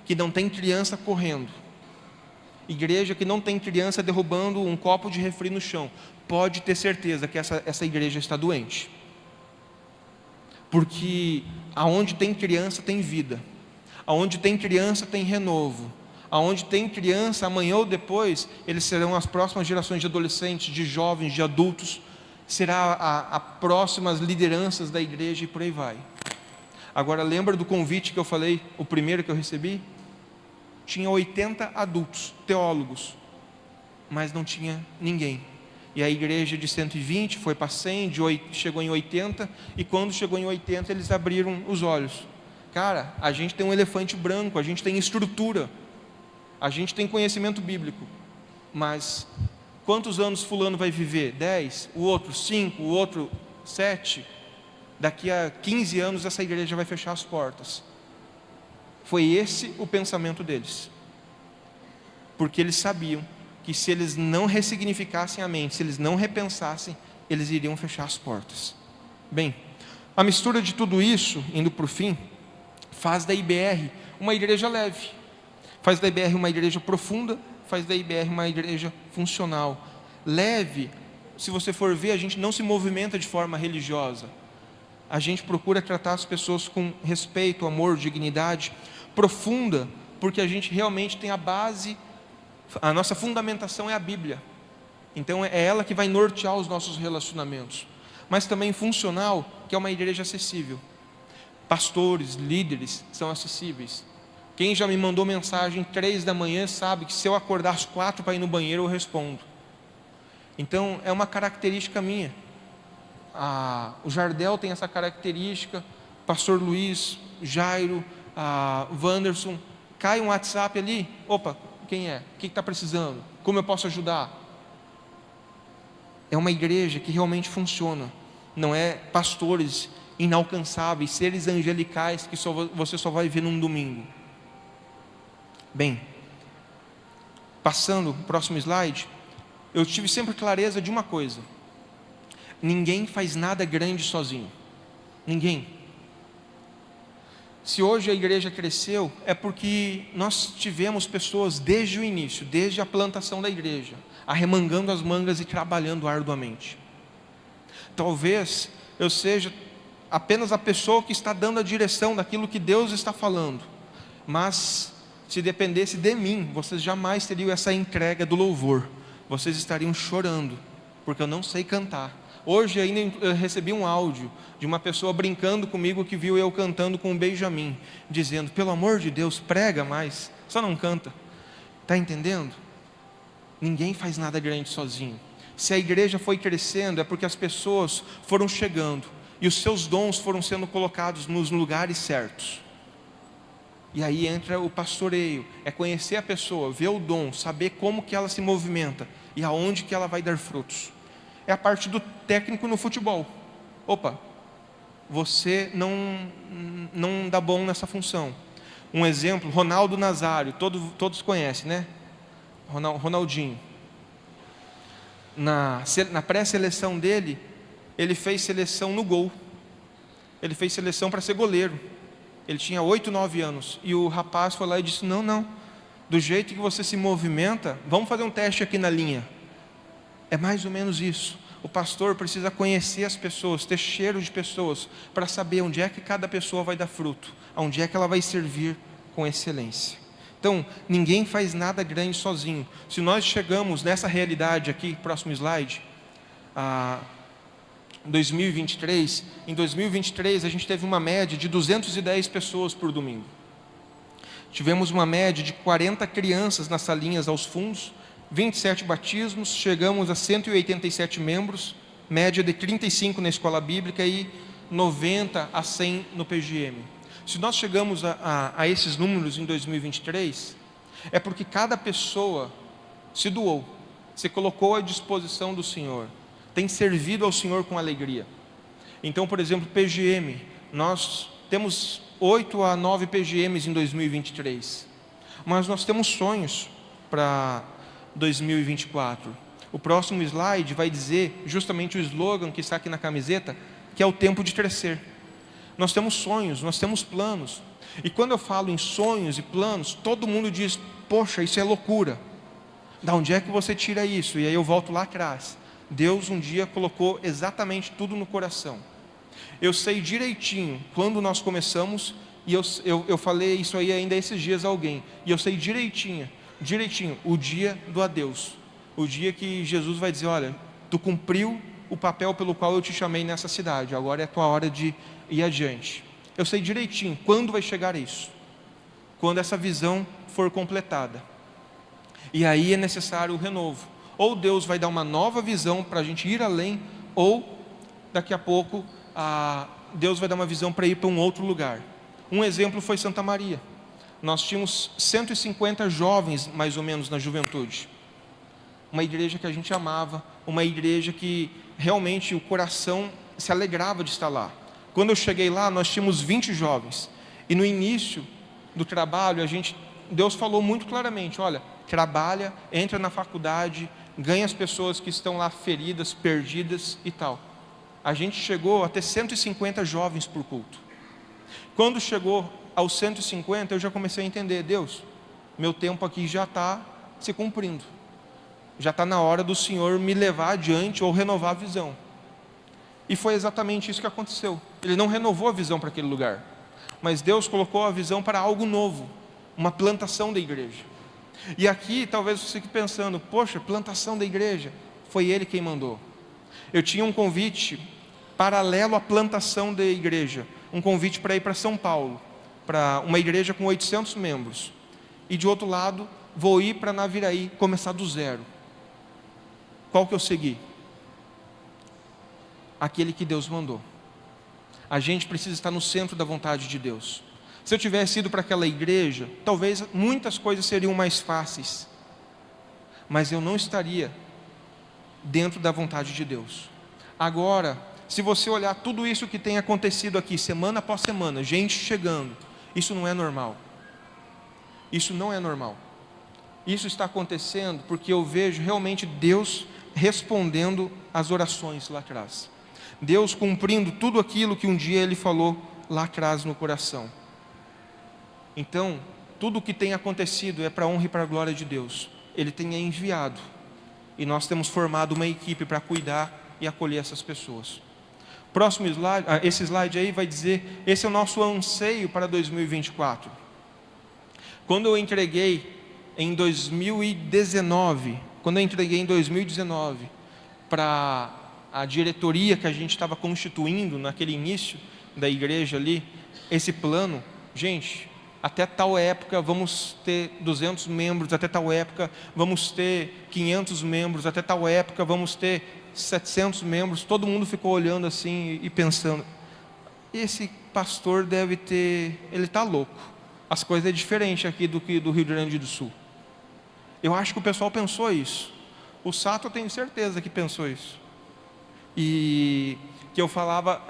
que não tem criança correndo, igreja que não tem criança derrubando um copo de refri no chão, pode ter certeza que essa igreja está doente. Porque aonde tem criança tem vida, aonde tem criança tem renovo, aonde tem criança, amanhã ou depois, eles serão as próximas gerações de adolescentes, de jovens, de adultos, será a próximas lideranças da igreja e por aí vai. Agora lembra do convite que eu falei, o primeiro que eu recebi? Tinha 80 adultos, teólogos, mas não tinha ninguém. E a igreja de 120 foi para 100, chegou em 80, e quando chegou em 80 eles abriram os olhos. Cara, a gente tem um elefante branco, a gente tem estrutura, a gente tem conhecimento bíblico, mas quantos anos fulano vai viver? 10, o outro 5, o outro 7, daqui a 15 anos essa igreja vai fechar as portas. Foi esse o pensamento deles, porque eles sabiam que se eles não ressignificassem a mente, se eles não repensassem, eles iriam fechar as portas. Bem, a mistura de tudo isso, indo para o fim, faz da IBR uma igreja leve, faz da IBR uma igreja profunda, faz da IBR uma igreja funcional. Leve, se você for ver, a gente não se movimenta de forma religiosa, a gente procura tratar as pessoas com respeito, amor, dignidade. Profunda, porque a gente realmente tem a base, a nossa fundamentação é a Bíblia, então é ela que vai nortear os nossos relacionamentos. Mas também funcional, que é uma igreja acessível. Pastores, líderes são acessíveis. Quem já me mandou mensagem 3 da manhã sabe que se eu acordar às 4 para ir no banheiro, eu respondo. Então é uma característica minha. O Jardel tem essa característica, pastor Luiz, Jairo, Wanderson, cai um WhatsApp ali, opa, quem é? O que está precisando? Como eu posso ajudar? É uma igreja que realmente funciona, não é pastores inalcançáveis, seres angelicais que você só vai ver num domingo. Bem, passando para o próximo slide, eu tive sempre clareza de uma coisa: ninguém faz nada grande sozinho, ninguém. Se hoje a igreja cresceu, é porque nós tivemos pessoas desde o início, desde a plantação da igreja, arremangando as mangas e trabalhando arduamente. Talvez eu seja apenas a pessoa que está dando a direção daquilo que Deus está falando, mas se dependesse de mim, vocês jamais teriam essa entrega do louvor, vocês estariam chorando, porque eu não sei cantar. Hoje ainda eu recebi um áudio de uma pessoa brincando comigo que viu eu cantando com o Benjamin, dizendo: pelo amor de Deus, prega mais, só não canta. Está entendendo? Ninguém faz nada grande sozinho. Se a igreja foi crescendo, é porque as pessoas foram chegando e os seus dons foram sendo colocados nos lugares certos. E aí entra o pastoreio, é conhecer a pessoa, ver o dom, saber como que ela se movimenta e aonde que ela vai dar frutos. É a parte do técnico no futebol. Opa, você não dá bom nessa função. Um exemplo, Ronaldo Nazário, todos conhecem, né? Ronaldinho. Na pré-seleção dele, ele fez seleção no gol. Ele fez seleção para ser goleiro. Ele tinha 8, 9 anos. E o rapaz foi lá e disse: não, do jeito que você se movimenta, vamos fazer um teste aqui na linha. É mais ou menos isso. O pastor precisa conhecer as pessoas, ter cheiro de pessoas, para saber onde é que cada pessoa vai dar fruto, onde é que ela vai servir com excelência. Então, ninguém faz nada grande sozinho. Se nós chegamos nessa realidade aqui, próximo slide, 2023, em 2023 a gente teve uma média de 210 pessoas por domingo. Tivemos uma média de 40 crianças nas salinhas aos fundos, 27 batismos, chegamos a 187 membros, média de 35 na escola bíblica e 90 a 100 no PGM. Se nós chegamos a esses números em 2023, é porque cada pessoa se doou, se colocou à disposição do Senhor, tem servido ao Senhor com alegria. Então, por exemplo, PGM, nós temos 8 a 9 PGMs em 2023, mas nós temos sonhos para 2024. O próximo slide vai dizer justamente o slogan que está aqui na camiseta, que é o tempo de crescer. Nós temos sonhos, nós temos planos. E quando eu falo em sonhos e planos, todo mundo diz: poxa, isso é loucura. Da onde é que você tira isso? E aí eu volto lá atrás. Deus um dia colocou exatamente tudo no coração. Eu sei direitinho quando nós começamos, e eu falei isso aí ainda esses dias a alguém, e eu sei direitinho, o dia do adeus. O dia que Jesus vai dizer: olha, tu cumpriu o papel pelo qual eu te chamei nessa cidade, agora é a tua hora de ir adiante. Eu sei direitinho quando vai chegar isso, quando essa visão for completada. E aí é necessário o renovo. Ou Deus vai dar uma nova visão para a gente ir além, ou daqui a pouco Deus vai dar uma visão para ir para um outro lugar. Um exemplo foi Santa Maria. Nós tínhamos 150 jovens mais ou menos na juventude. Uma igreja que a gente amava, uma igreja que realmente o coração se alegrava de estar lá. Quando eu cheguei lá, nós tínhamos 20 jovens. E no início do trabalho, Deus falou muito claramente: olha, trabalha, entra na faculdade, ganha as pessoas que estão lá feridas, perdidas e tal. A gente chegou a ter 150 jovens por culto. Quando chegou aos 150, eu já comecei a entender: Deus, meu tempo aqui já está se cumprindo. Já está na hora do Senhor me levar adiante ou renovar a visão. E foi exatamente isso que aconteceu. Ele não renovou a visão para aquele lugar, mas Deus colocou a visão para algo novo, uma plantação da igreja. E aqui talvez você fique pensando: poxa, plantação da igreja, foi Ele quem mandou. Eu tinha um convite paralelo à plantação da igreja, um convite para ir para São Paulo, para uma igreja com 800 membros, e de outro lado, vou ir para Naviraí, começar do zero. Qual que eu segui? Aquele que Deus mandou. A gente precisa estar no centro da vontade de Deus. Se eu tivesse ido para aquela igreja, talvez muitas coisas seriam mais fáceis, mas eu não estaria dentro da vontade de Deus. Agora, se você olhar tudo isso que tem acontecido aqui, semana após semana, gente chegando, isso não é normal. Isso não é normal. Isso está acontecendo porque eu vejo realmente Deus respondendo às orações lá atrás. Deus cumprindo tudo aquilo que um dia Ele falou lá atrás no coração. Então, tudo o que tem acontecido é para a honra e para a glória de Deus. Ele tem enviado, e nós temos formado uma equipe para cuidar e acolher essas pessoas. Próximo slide, esse slide aí vai dizer, esse é o nosso anseio para 2024. Quando eu entreguei em 2019, para a diretoria que a gente estava constituindo naquele início da igreja ali, esse plano, gente, até tal época vamos ter 200 membros, até tal época vamos ter 500 membros, até tal época vamos ter 700 membros. Todo mundo ficou olhando assim e pensando: esse pastor deve ter, ele está louco, as coisas é diferente aqui do que do Rio Grande do Sul. Eu acho que o pessoal pensou isso. O Sato, eu tenho certeza que pensou isso. E que eu falava,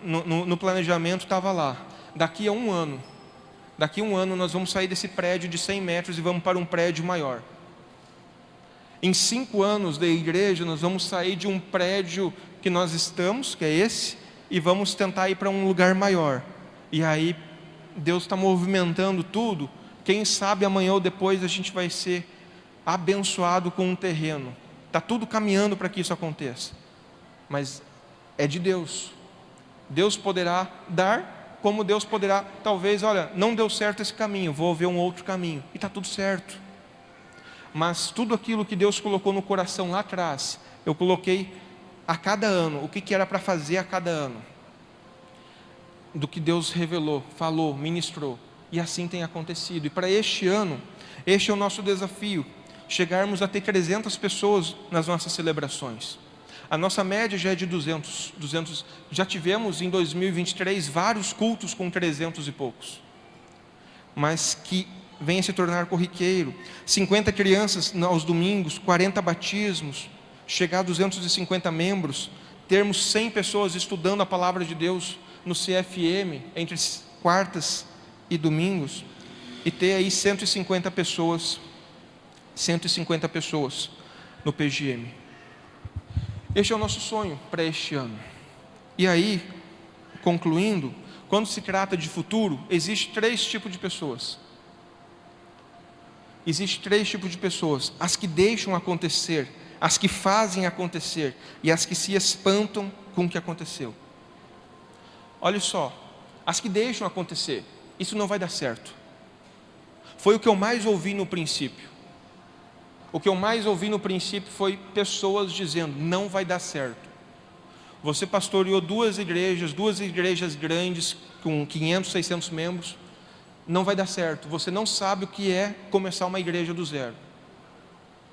no planejamento estava lá: daqui a um ano nós vamos sair desse prédio de 100 metros e vamos para um prédio maior. Em 5 anos da igreja, nós vamos sair de um prédio que nós estamos, que é esse, e vamos tentar ir para um lugar maior. E aí, Deus está movimentando tudo. Quem sabe amanhã ou depois a gente vai ser abençoado com um terreno. Está tudo caminhando para que isso aconteça. Mas é de Deus. Deus poderá dar, como Deus poderá, talvez, olha, não deu certo esse caminho, vou ver um outro caminho. E está tudo certo. Mas tudo aquilo que Deus colocou no coração lá atrás, eu coloquei a cada ano, o que era para fazer a cada ano. Do que Deus revelou, falou, ministrou. E assim tem acontecido. E para este ano, este é o nosso desafio: chegarmos a ter 300 pessoas nas nossas celebrações. A nossa média já é de 200. Já tivemos em 2023 vários cultos com 300 e poucos. Mas que venha se tornar corriqueiro. 50 crianças aos domingos, 40 batismos, chegar a 250 membros, termos 100 pessoas estudando a palavra de Deus no CFM, entre quartas e domingos, e ter aí 150 pessoas no PGM. Este é o nosso sonho para este ano. E aí, concluindo, quando se trata de futuro, existe 3 tipos de pessoas. Existem 3 tipos de pessoas: as que deixam acontecer, as que fazem acontecer e as que se espantam com o que aconteceu. Olha só, as que deixam acontecer, isso não vai dar certo. Foi o que eu mais ouvi no princípio. O que eu mais ouvi no princípio foi pessoas dizendo: não vai dar certo. Você pastoreou 2 igrejas grandes, com 500, 600 membros, não vai dar certo. Você não sabe o que é começar uma igreja do zero.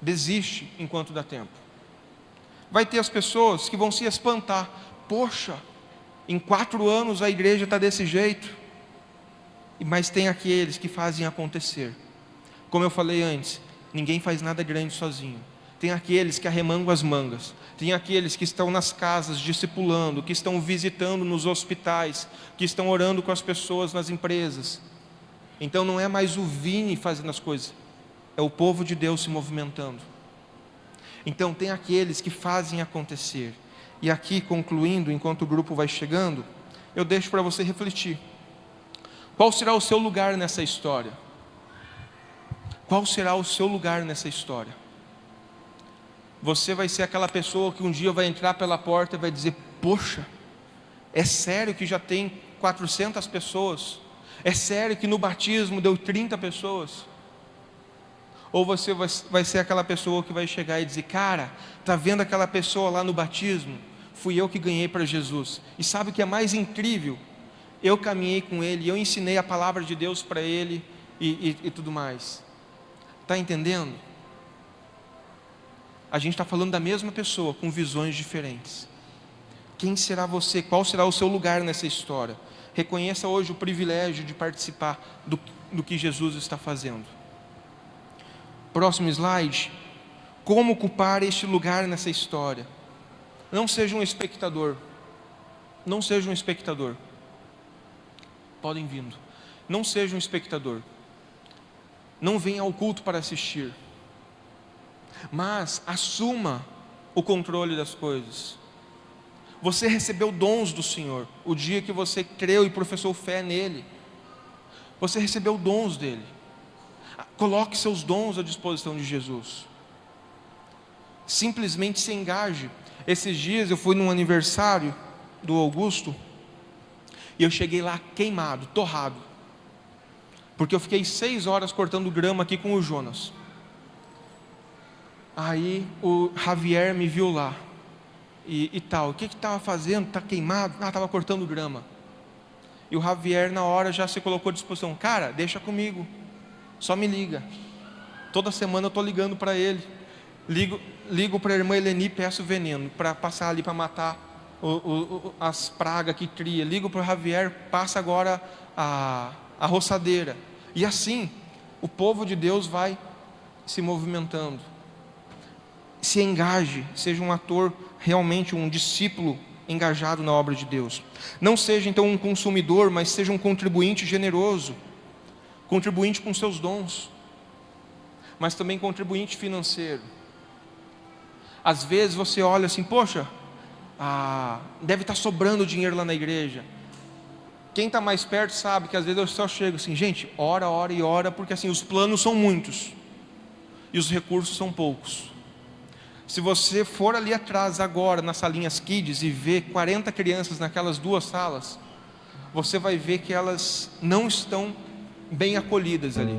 Desiste enquanto dá tempo. Vai ter as pessoas que vão se espantar: poxa, em 4 anos a igreja está desse jeito. Mas tem aqueles que fazem acontecer. Como eu falei antes, ninguém faz nada grande sozinho. Tem aqueles que arremangam as mangas. Tem aqueles que estão nas casas discipulando, que estão visitando nos hospitais, que estão orando com as pessoas nas empresas. Então não é mais o Vini fazendo as coisas, é o povo de Deus se movimentando. Então tem aqueles que fazem acontecer. E aqui, concluindo, enquanto o grupo vai chegando, eu deixo para você refletir. Qual será o seu lugar nessa história? Qual será o seu lugar nessa história? Você vai ser aquela pessoa que um dia vai entrar pela porta e vai dizer: poxa, é sério que já tem 400 pessoas? É sério que no batismo deu 30 pessoas? Ou você vai ser aquela pessoa que vai chegar e dizer: cara, tá vendo aquela pessoa lá no batismo? Fui eu que ganhei para Jesus. E sabe o que é mais incrível? Eu caminhei com ele, eu ensinei a palavra de Deus para ele e tudo mais. Está entendendo? A gente está falando da mesma pessoa, com visões diferentes. Quem será você? Qual será o seu lugar nessa história? Reconheça hoje o privilégio de participar do que Jesus está fazendo. Próximo slide. Como ocupar este lugar nessa história? Não seja um espectador. Não seja um espectador. Podem vindo. Não seja um espectador. Não venha ao culto para assistir. Mas assuma o controle das coisas. Você recebeu dons do Senhor. O dia que você creu e professou fé nele, você recebeu dons dele. Coloque seus dons à disposição de Jesus. Simplesmente se engaje. Esses dias eu fui num aniversário do Augusto e eu cheguei lá queimado, torrado, porque eu fiquei 6 horas cortando grama aqui com o Jonas. Aí o Javier me viu lá e tal. O que estava fazendo? Está queimado? Estava cortando grama. E o Javier na hora já se colocou à disposição. Cara, deixa comigo, só me liga. Toda semana eu estou ligando para ele. Ligo para a irmã Eleni e peço veneno para passar ali para matar as pragas que cria. Ligo para o Javier, passa agora a roçadeira. E assim o povo de Deus vai se movimentando. Se engaje, seja um ator, realmente um discípulo engajado na obra de Deus. Não seja então um consumidor, mas seja um contribuinte generoso, contribuinte com seus dons, mas também contribuinte financeiro. Às vezes você olha assim: poxa, deve estar sobrando dinheiro lá na igreja. Quem está mais perto sabe que às vezes eu só chego assim: gente, ora, porque assim os planos são muitos e os recursos são poucos. Se você for ali atrás agora nas salinhas Kids e ver 40 crianças naquelas 2 salas, você vai ver que elas não estão bem acolhidas ali.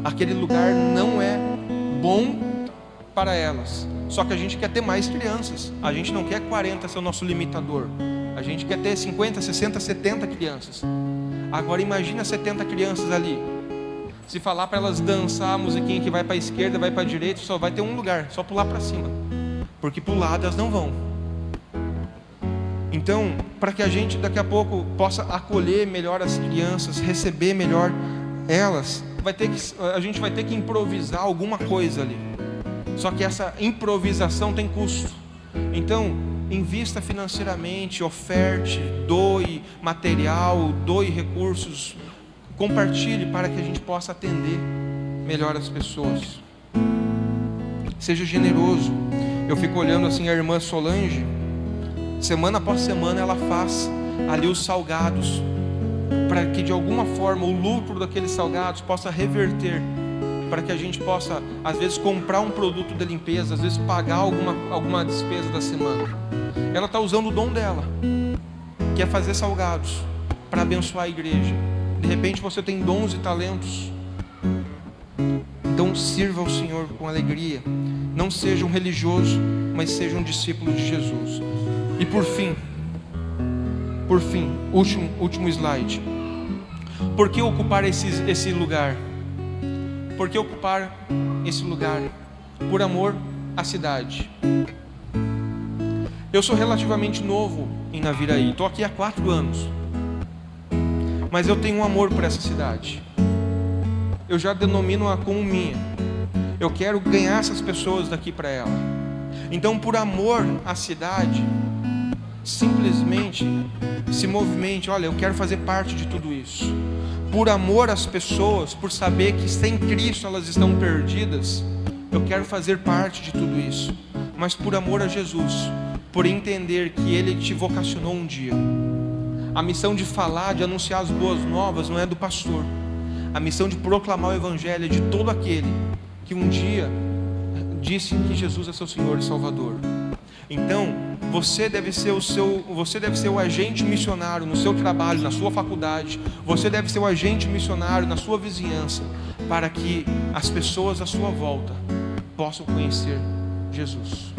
Aquele lugar não é bom para elas. Só que a gente quer ter mais crianças. A gente não quer 40 ser o nosso limitador. A gente quer ter 50, 60, 70 crianças. Agora imagina 70 crianças ali. Se falar para elas dançar a musiquinha que vai para a esquerda, vai para a direita, só vai ter um lugar, só pular para cima. Porque para o lado elas não vão. Então, para que a gente daqui a pouco possa acolher melhor as crianças, receber melhor elas, a gente vai ter que improvisar alguma coisa ali. Só que essa improvisação tem custo. Então, invista financeiramente, oferte, doe material, doe recursos, compartilhe para que a gente possa atender melhor as pessoas. Seja generoso. Eu fico olhando assim a irmã Solange, semana após semana ela faz ali os salgados, para que de alguma forma o lucro daqueles salgados possa reverter, para que a gente possa às vezes comprar um produto de limpeza, às vezes pagar alguma despesa da semana. Ela está usando o dom dela, que é fazer salgados, para abençoar a igreja. De repente você tem dons e talentos, então sirva ao Senhor com alegria. Não seja um religioso, mas seja um discípulo de Jesus. E por fim, último slide. Por que ocupar esse lugar? Por que ocupar esse lugar? Por amor à cidade. Eu sou relativamente novo em Naviraí, estou aqui há 4 anos. Mas eu tenho um amor por essa cidade. Eu já denomino-a como minha. Eu quero ganhar essas pessoas daqui para ela. Então, por amor à cidade, simplesmente se movimente. Olha, eu quero fazer parte de tudo isso. Por amor às pessoas, por saber que sem Cristo elas estão perdidas, eu quero fazer parte de tudo isso. Mas por amor a Jesus, por entender que Ele te vocacionou um dia. A missão de falar, de anunciar as boas novas não é do pastor. A missão de proclamar o evangelho é de todo aquele que um dia disse que Jesus é seu Senhor e Salvador. Então, você deve ser o agente missionário no seu trabalho, na sua faculdade. Você deve ser o agente missionário na sua vizinhança, para que as pessoas à sua volta possam conhecer Jesus.